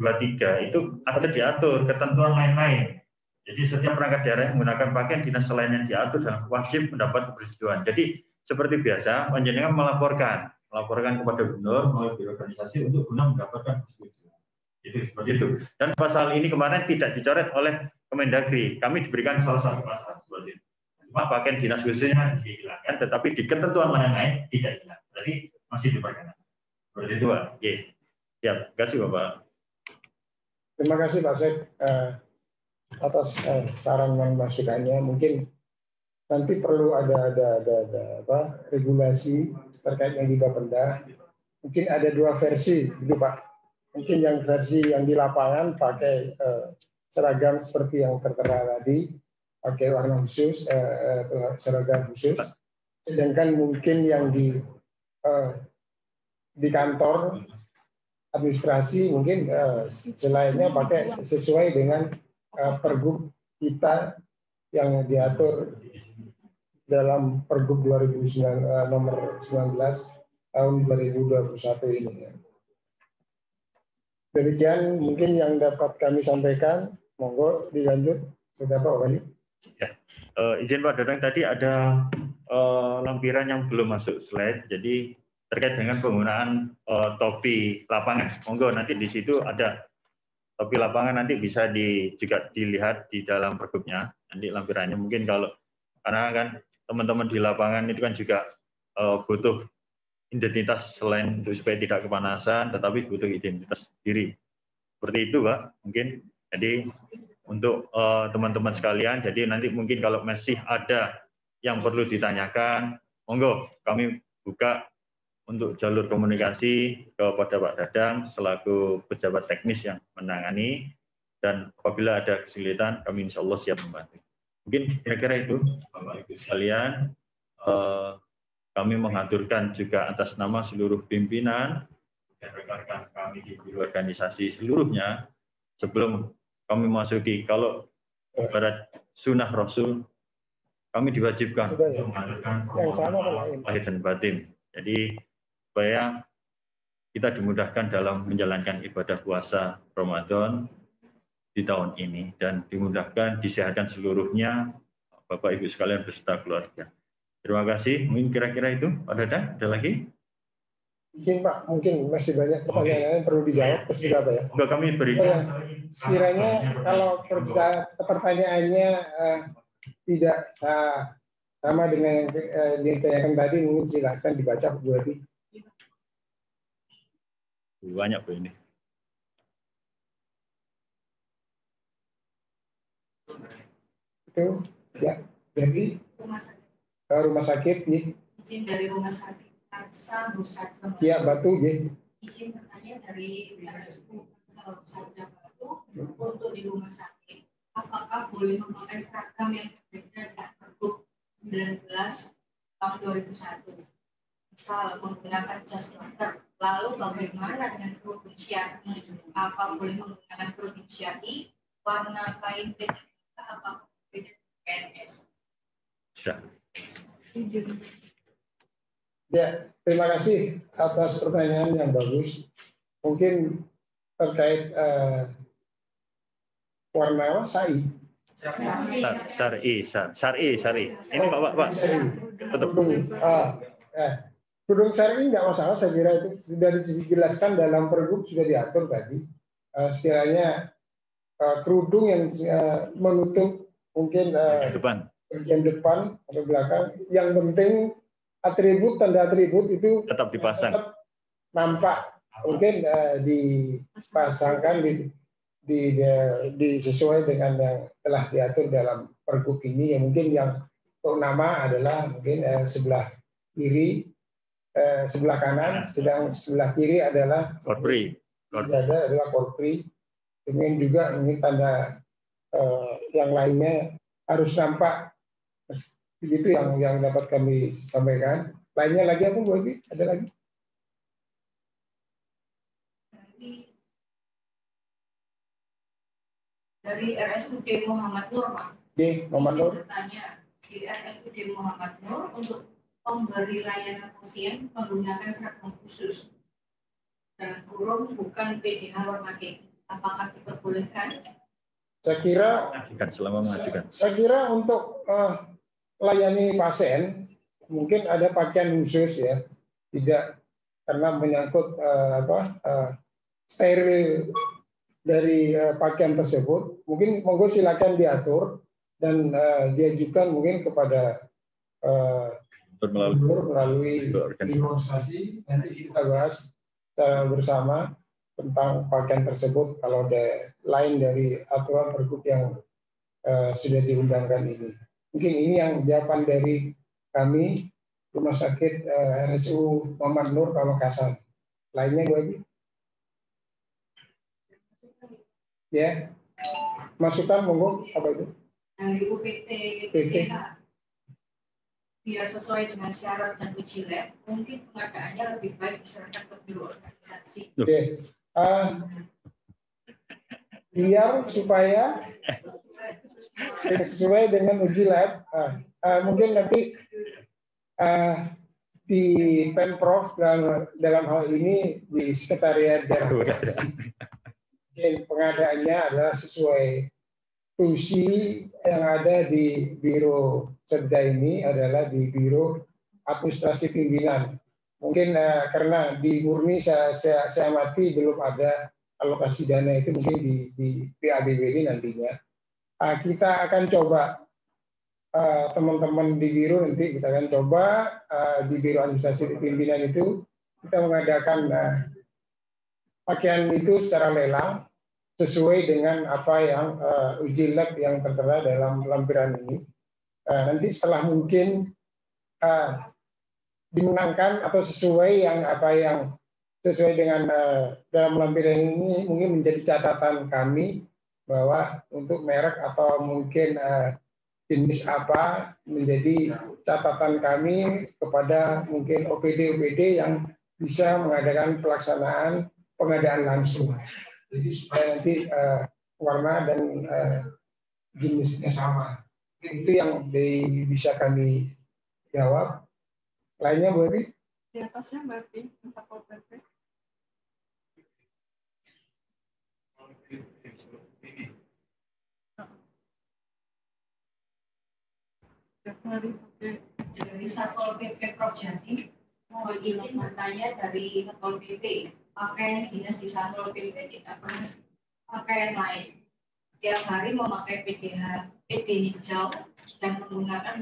23 itu ada diatur ketentuan lain-lain. Jadi setiap perangkat daerah yang menggunakan pakaian dinas selain yang diatur dan wajib mendapat persetujuan. Jadi seperti biasa, panjenengan melaporkan kepada gubernur melalui organisasi untuk guna mendapatkan persetujuan. Itu seperti itu. Dan pasal ini kemarin tidak dicoret oleh Kemendagri. Kami diberikan salah satu pasal seperti itu. Cuma pakaian dinas khususnya dihilangkan, tetapi di ketentuan lain-lain tidak hilang. Jadi masih diperkenakan. Seperti itu Pak. Oke. Ya, terima kasih Bapak. Terima kasih Pak Sek atas saran dan masukannya. Mungkin nanti perlu ada regulasi terkait yang di Bapenda. Mungkin ada dua versi, gitu Pak. Mungkin yang versi yang di lapangan pakai seragam seperti yang tertera tadi, pakai warna khusus, seragam khusus. Sedangkan mungkin yang di kantor administrasi mungkin selainnya pakai sesuai dengan pergub kita yang diatur dalam pergub 2009 nomor 19 tahun 2021 ini. Demikian mungkin yang dapat kami sampaikan. Monggo dilanjut, sudah Pak Wahyu. Ya, izin Pak Dadang, tadi ada lampiran yang belum masuk slide. Jadi terkait dengan penggunaan topi lapangan. Monggo nanti di situ ada topi lapangan, nanti bisa juga dilihat di dalam pergubnya. Nanti lampirannya mungkin karena kan teman-teman di lapangan itu kan juga butuh identitas selain untuk supaya tidak kepanasan, tetapi butuh identitas diri. Seperti itu Pak, mungkin. Jadi untuk teman-teman sekalian, jadi nanti mungkin kalau masih ada yang perlu ditanyakan, monggo kami buka untuk jalur komunikasi kepada Pak Dadang selaku pejabat teknis yang menangani, dan apabila ada kesulitan kami insya Allah siap membantu. Mungkin kira-kira itu Bapak Ibu sekalian. Kami mengaturkan juga atas nama seluruh pimpinan dan rekan-rekan kami di biro organisasi seluruhnya, sebelum kami masuki, kalau ibarat sunnah Rasul, kami diwajibkan untuk mengaturkan lahir dan batin. Jadi supaya kita dimudahkan dalam menjalankan ibadah puasa Ramadan di tahun ini, dan dimudahkan, disehatkan seluruhnya Bapak Ibu sekalian beserta keluarga. Terima kasih. Mungkin kira-kira itu Pak Dadang, ada lagi? Mungkin Pak, mungkin masih banyak pertanyaan yang perlu dijawab. Terus juga Pak ya? Enggak, kami berikan. Sekiranya kalau pertanyaannya tidak sama dengan yang ditanyakan tadi, mungkin silakan dibaca Bu Adi. Banyak Bu ini. Itu ya, jadi rumah sakit nih. Izin dari rumah sakit Aksa Husada. Ya, Batu ya. Izin bertanya dari RSU Aksa Husada Batu untuk di rumah sakit. Apakah boleh memakai seragam yang berbeda dengan Pergub 19 tahun 2001? Misal menggunakan jas dokter. Lalu bagaimana dengan provinsiai? Apa boleh menggunakan provinsiai? Warna kain PTK apa beda PNS? Sudah. Ya, terima kasih atas pertanyaan yang bagus. Mungkin terkait warna SAI. Syari. Ini Pak. Kerudung syari nggak masalah, saya kira itu sudah dijelaskan dalam pergub, sudah diatur tadi. Sekiranya kerudung yang menutup mungkin bagian depan atau belakang, yang penting atribut, tanda atribut itu tetap dipasang, tetap nampak, mungkin dipasangkan sesuai dengan yang telah diatur dalam pergub ini. Yang mungkin yang untuk nama adalah mungkin sebelah kiri, sebelah kanan, sedang sebelah kiri adalah korpri. Adalah korpri. Kemudian juga ini tanda yang lainnya harus nampak. Begitu yang dapat kami sampaikan. Lainnya lagi apa Bu Ebi? Ada lagi? Dari RSUD Muhammad Nur, Pak. Muhammad Nur. Bertanya, di RSUD Muhammad Nur untuk pemberi layanan pasien menggunakan seragam khusus dan kurung bukan PDH warna kaki. Apakah diperbolehkan? Saya kira selama mengajukan. Saya kira untuk layani pasien mungkin ada pakaian khusus ya, tidak karena menyangkut steril dari pakaian tersebut. Mungkin monggo silakan diatur dan diajukan mungkin kepada melalui organisasi. Nanti kita bahas secara bersama tentang pakaian tersebut kalau ada lain dari aturan pergub yang sudah diundangkan ini. Mungkin ini yang jawaban dari kami Rumah Sakit RSU Muhammad Nur Pamekasan. Lainnya gue ya, masukan monggo apa itu? Dari UPT PDH biar sesuai dengan syarat dan uji lab, mungkin pengadaannya lebih baik diserahkan ke biro organisasi. Oke. Biar supaya sesuai dengan uji lab, mungkin nanti di Pemprov dalam hal ini di Sekretariat Daerah pengadaannya adalah sesuai fungsi yang ada di Biro Sedda ini adalah di Biro Administrasi Pimpinan. Mungkin karena di Murni saya amati belum ada alokasi dana itu, mungkin di PABBD nantinya. Kita akan coba teman-teman di biro, nanti kita akan coba di Biro Administrasi Pimpinan itu kita mengadakan pakaian itu secara lelang sesuai dengan apa yang uji lab yang tertera dalam lampiran ini. Nanti setelah mungkin dimenangkan atau sesuai yang apa yang sesuai dengan dalam lampiran ini, mungkin menjadi catatan kami bahwa untuk merek atau mungkin jenis apa menjadi catatan kami kepada mungkin OPD yang bisa mengadakan pelaksanaan pengadaan langsung. Jadi supaya nanti warna dan jenisnya sama. Itu yang bisa kami jawab. Lainnya Bu Ebi? Di atasnya Mbak Ebi, Satpol PP. Dari Satpol PP Prof Jatim, mohon izin bertanya dari Satpol PP. Pakaian dinas di Satpol PP tidak pernah pakaian lain. Setiap hari memakai PD hijau dan menggunakan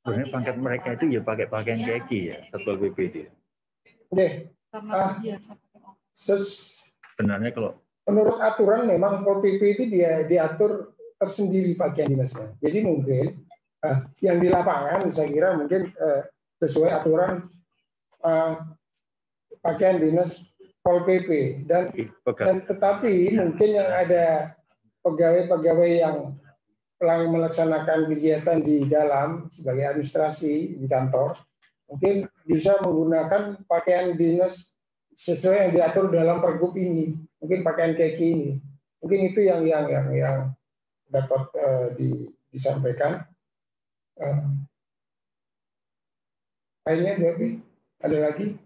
sebenarnya pangkat mereka itu ya pakai pakaian kaki ya, Satpol PP itu. Oke. Sebenarnya kalau menurut aturan memang Satpol PP itu dia diatur tersendiri pakaian dinasnya. Jadi mungkin yang di lapangan saya kira mungkin sesuai aturan pakaian dinas Pol PP dan tetapi mungkin yang ada pegawai-pegawai yang melaksanakan kegiatan di dalam sebagai administrasi di kantor mungkin bisa menggunakan pakaian dinas sesuai yang diatur dalam pergub ini, mungkin pakaian kaki ini, mungkin itu yang dapat disampaikan. Lainnya berarti ada lagi?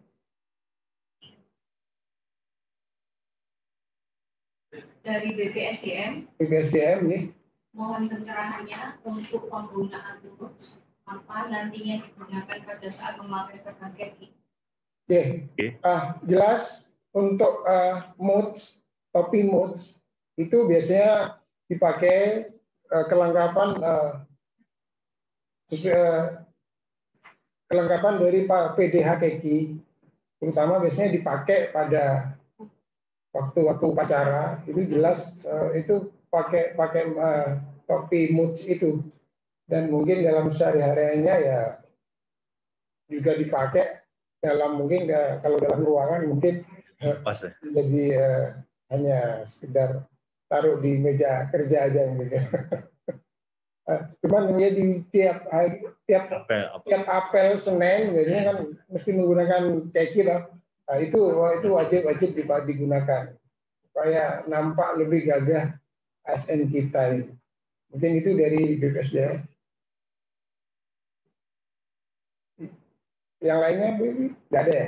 Dari BPSDM. BPSDM nih. Mohon pencerahannya untuk penggunaan tools apa nantinya digunakan pada saat memakai berbagai ini. Oke. Jelas untuk modes, topi modes itu biasanya dipakai kelengkapan dari Pak PDHKG, terutama biasanya dipakai pada waktu-waktu upacara. Itu jelas itu pakai topi moods itu, dan mungkin dalam sehari-harinya ya juga dipakai dalam mungkin kalau dalam ruangan mungkin jadi hanya sekedar taruh di meja kerja aja gitu. Cuman ya di tiap apel Senin biasanya kan mesti menggunakan keki lah. Nah, itu wajib digunakan supaya nampak lebih gagah ASN kita. Mungkin itu dari BPSDM. Yang lainnya nggak ada ya?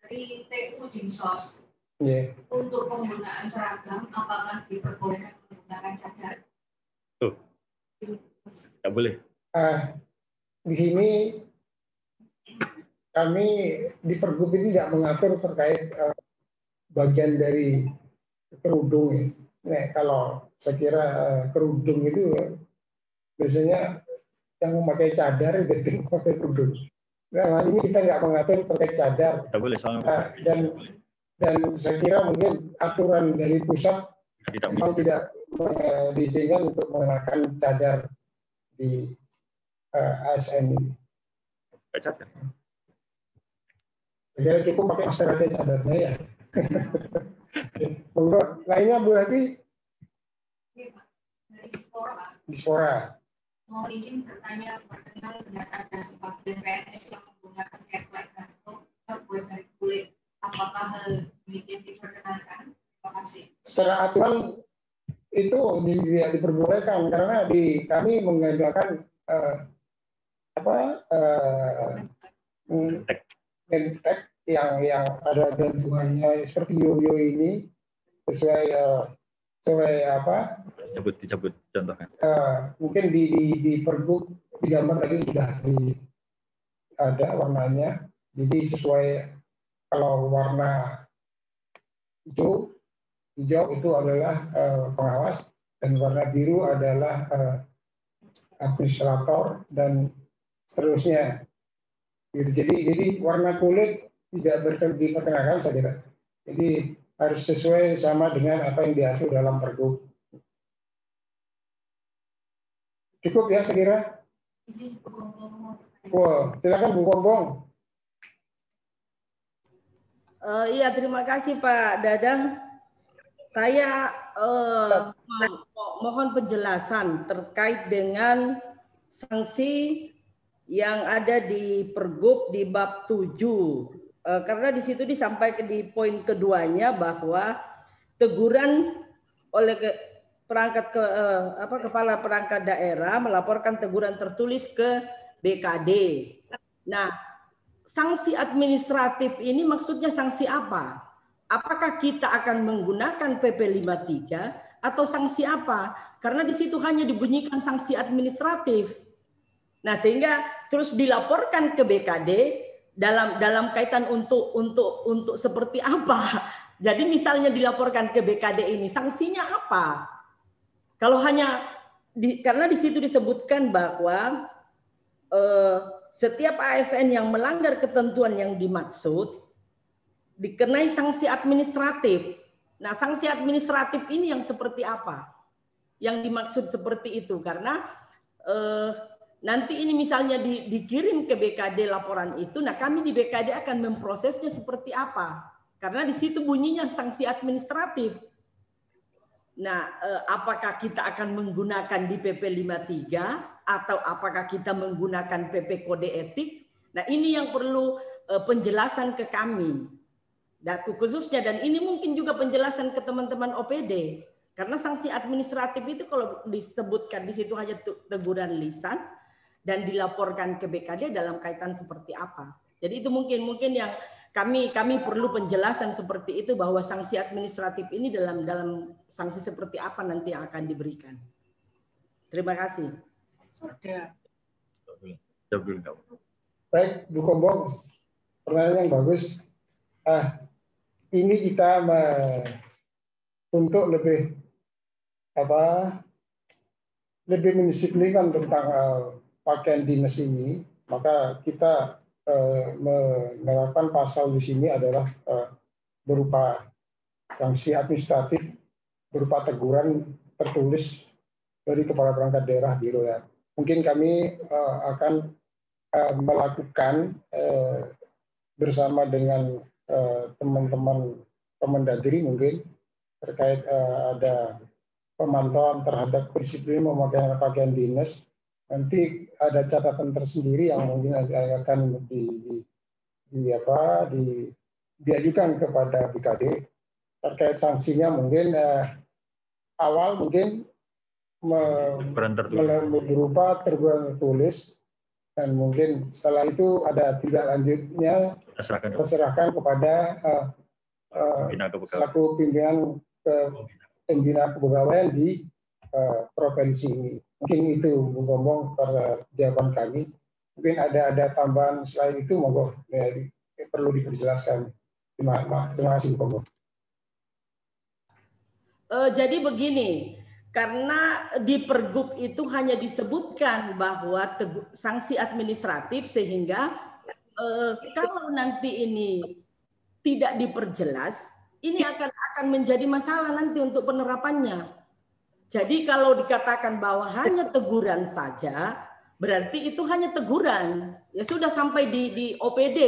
Dari TU Dinsos. Yeah. Untuk penggunaan seragam, apakah diperbolehkan menggunakan cadar? Nggak boleh. Di sini kami di Pergub ini tidak mengatur terkait bagian dari kerudung. Nah, kalau saya kira kerudung itu biasanya yang memakai cadar itu memakai kerudung. Nah, ini kita nggak mengatur terkait cadar. Tidak boleh soalnya. Dan saya kira mungkin aturan dari pusat memang tidak diizinkan untuk mengenakan cadar di ASN ini. Cadar. Saya cukup pakai masker aja cadarnya ya. Menurut lainnya Bu Hati? Dari Dispora. Dispora. Mohon izin bertanya berkenaan dengan ada sebagian PNS yang menggunakan caplek atau terbuat dari kulit. Apakah hal demikian diperkenankan? Terima kasih. Secara aturan itu tidak diperbolehkan karena kami menggunakan mentek yang ada gantungannya seperti yoyo ini sesuai apa? Dicabut contohnya. Mungkin di Pergub di gambar tadi sudah ada warnanya. Jadi sesuai, kalau warna hijau itu adalah pengawas, dan warna biru adalah administrator dan seterusnya. Gitu. Jadi warna kulit tidak diperkenakan saya kira. Jadi harus sesuai sama dengan apa yang diatur dalam Pergub. Cukup ya saya kira. Wah, silakan Bu Bongbong. Iya, terima kasih Pak Dadang. Saya mohon penjelasan terkait dengan sanksi yang ada di Pergub di bab 7. Karena di situ disampaikan di poin keduanya bahwa teguran oleh kepala perangkat daerah melaporkan teguran tertulis ke BKD. Nah, sanksi administratif ini maksudnya sanksi apa? Apakah kita akan menggunakan PP 53 atau sanksi apa? Karena di situ hanya dibunyikan sanksi administratif. Nah, sehingga terus dilaporkan ke BKD dalam kaitan untuk seperti apa? Jadi misalnya dilaporkan ke BKD ini sanksinya apa? Kalau hanya karena di situ disebutkan bahwa setiap ASN yang melanggar ketentuan yang dimaksud dikenai sanksi administratif. Nah, sanksi administratif ini yang seperti apa? Yang dimaksud seperti itu karena nanti ini misalnya dikirim ke BKD laporan itu, nah kami di BKD akan memprosesnya seperti apa? Karena di situ bunyinya sanksi administratif. Nah, apakah kita akan menggunakan di PP 53 atau apakah kita menggunakan PP Kode Etik? Nah, ini yang perlu penjelasan ke kami. Dan khususnya, dan ini mungkin juga penjelasan ke teman-teman OPD. Karena sanksi administratif itu kalau disebutkan di situ hanya teguran lisan dan dilaporkan ke BKD dalam kaitan seperti apa. Jadi itu mungkin yang kami perlu penjelasan seperti itu, bahwa sanksi administratif ini dalam sanksi seperti apa nanti yang akan diberikan. Terima kasih. Baik, Bu Kombong, pertanyaan yang bagus. Ini kita untuk lebih mendisiplinkan tentang pakaian dinas ini, maka kita menerapkan pasal di sini adalah berupa sanksi administratif, berupa teguran tertulis dari kepala perangkat daerah biro ya. Mungkin kami akan melakukan bersama dengan teman-teman Kemendagri mungkin terkait ada pemantauan terhadap disiplin memakai pakaian dinas. Nanti ada catatan tersendiri yang mungkin akan diajukan kepada BKD terkait sanksinya. Mungkin awal mungkin berupa teguran tertulis, dan mungkin setelah itu ada tindak lanjutnya terserahkan kepada selaku pimpinan pembina kepegawaian di provinsi ini. Mungkin itu Bu Kombong pada jawaban kami. Mungkin ada tambahan selain itu, monggo perlu diperjelaskan. Terima kasih Bu Kombong. Jadi begini, karena di Pergub itu hanya disebutkan bahwa sanksi administratif, sehingga kalau nanti ini tidak diperjelas, ini akan menjadi masalah nanti untuk penerapannya. Jadi kalau dikatakan bahwa hanya teguran saja, berarti itu hanya teguran. Ya sudah sampai di OPD.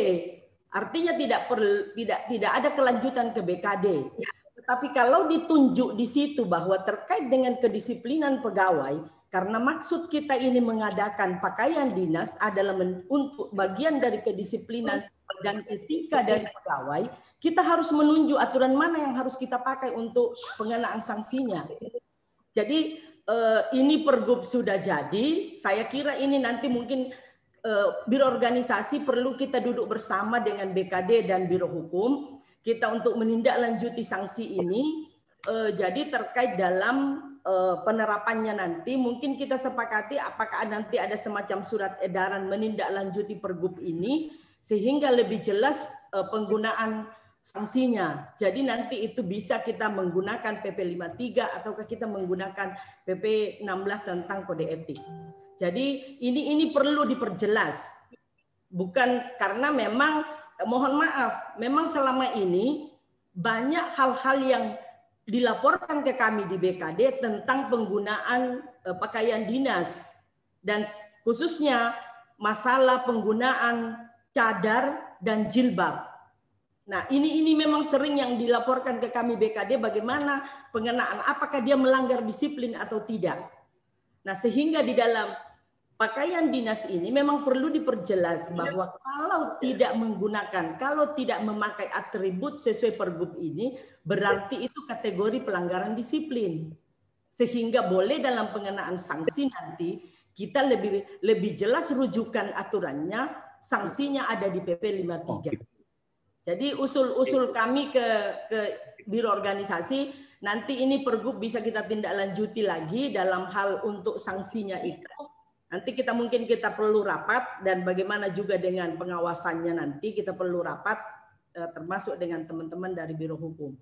Artinya tidak ada kelanjutan ke BKD. Tetapi kalau ditunjuk di situ bahwa terkait dengan kedisiplinan pegawai, karena maksud kita ini mengadakan pakaian dinas adalah untuk bagian dari kedisiplinan dan etika dari pegawai, kita harus menunjuk aturan mana yang harus kita pakai untuk pengenaan sanksinya. Jadi ini Pergub sudah jadi, saya kira ini nanti mungkin Biro Organisasi perlu kita duduk bersama dengan BKD dan Biro Hukum, kita untuk menindaklanjuti sanksi ini. Jadi terkait dalam penerapannya nanti, mungkin kita sepakati apakah nanti ada semacam surat edaran menindaklanjuti Pergub ini, sehingga lebih jelas penggunaan sanksinya. Jadi nanti itu bisa kita menggunakan PP 53 ataukah kita menggunakan PP 16 tentang kode etik. Jadi ini perlu diperjelas. Bukan karena memang, mohon maaf, memang selama ini banyak hal-hal yang dilaporkan ke kami di BKD tentang penggunaan pakaian dinas, dan khususnya masalah penggunaan cadar dan jilbab. Nah, ini memang sering yang dilaporkan ke kami BKD, bagaimana pengenaan, apakah dia melanggar disiplin atau tidak. Nah, sehingga di dalam pakaian dinas ini memang perlu diperjelas bahwa kalau tidak menggunakan, kalau tidak memakai atribut sesuai Pergub ini, berarti itu kategori pelanggaran disiplin. Sehingga boleh dalam pengenaan sanksi nanti kita lebih jelas rujukan aturannya, sanksinya ada di PP 53. Jadi usul kami ke Biro Organisasi, nanti ini Pergub bisa kita tindak lanjuti lagi dalam hal untuk sanksinya itu. Nanti kita perlu rapat, dan bagaimana juga dengan pengawasannya nanti kita perlu rapat termasuk dengan teman-teman dari Biro Hukum.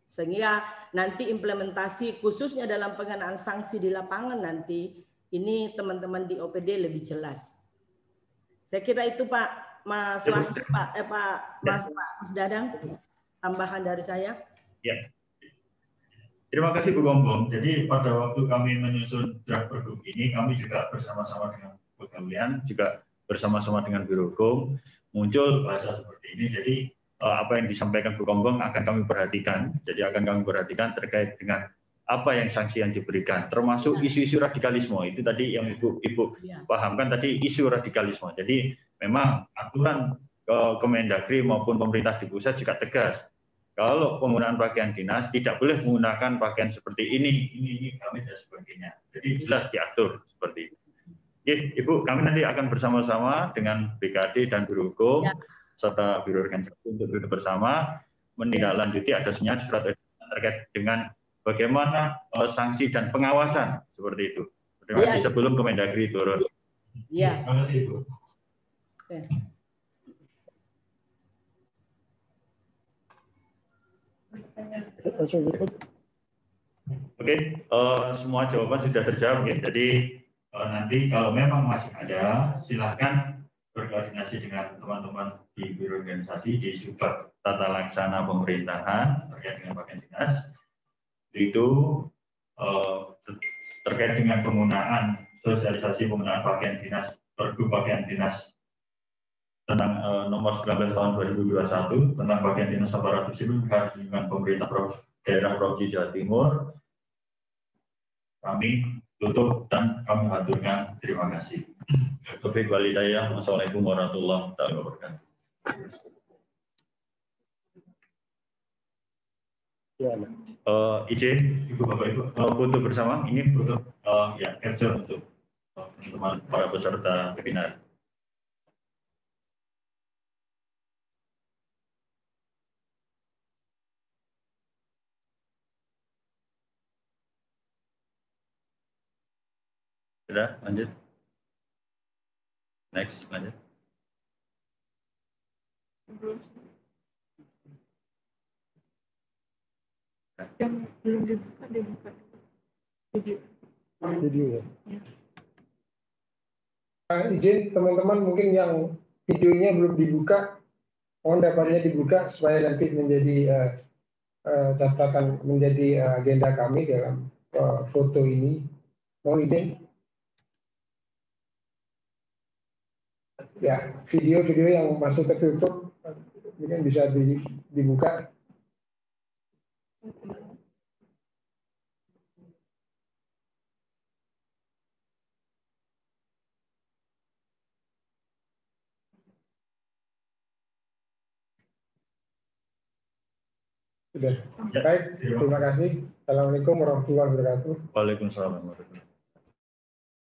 Sehingga nanti implementasi khususnya dalam pengenaan sanksi di lapangan nanti ini teman-teman di OPD lebih jelas. Saya kira itu Pak Mas Wahyu, Mas Dadang, tambahan dari saya. Ya. Terima kasih Bu Kombong. Jadi pada waktu kami menyusun draft Pergub ini, kami juga bersama-sama dengan pegawaian, juga bersama-sama dengan Biro Hukum, muncul bahasa seperti ini. Jadi apa yang disampaikan Bu Kombong akan kami perhatikan. Jadi akan kami perhatikan terkait dengan apa yang sanksi yang diberikan, termasuk isu-isu radikalisme. Itu tadi yang Ibu pahamkan tadi, isu radikalisme. Jadi memang aturan Kemendagri maupun pemerintah di pusat juga tegas. Kalau penggunaan pakaian dinas tidak boleh menggunakan pakaian seperti ini kami dan sebagainya. Jadi jelas diatur seperti itu. Oke, Ibu, kami nanti akan bersama-sama dengan BKD dan Biro Hukum serta Biro Organisasi untuk duduk bersama menindaklanjuti adanya surat edaran terkait dengan bagaimana sanksi dan pengawasan seperti itu. Terima kasih sebelum Kemendagri turun. Iya. Terima kasih, Ibu. Oke, semua jawaban sudah terjawab ya. Jadi nanti kalau memang masih ada, silakan berkoordinasi dengan teman-teman di Biro Organisasi di Subbab Tata Laksana Pemerintahan terkait dengan pakaian dinas. Itu terkait dengan penggunaan sosialisasi penggunaan pakaian dinas, Pergub Pakaian Dinas tentang nomor 19 tahun 2021 tentang pakaian dinas aparatur sipil dengan pemerintah daerah Provinsi Jawa Timur. Kami tutup dan kami haturkan terima kasih. Taufiq walhidayah. Wassalamualaikum warahmatullahi wabarakatuh. Izin Ibu Bapak Ibu foto bersama ini foto ya capture untuk teman-teman para peserta webinar. Sudah, lanjut. Next, lanjut. Yang belum dibuka Video ya. Izin teman-teman mungkin yang videonya belum dibuka, mohon dapatnya dibuka supaya nanti menjadi catatan, menjadi agenda kami dalam foto ini. Mohon izin. Ya, video-video yang masih tertutup mungkin bisa dibuka. Sudah. Baik, terima kasih. Assalamualaikum warahmatullahi wabarakatuh. Waalaikumsalam warahmatullahi wabarakatuh.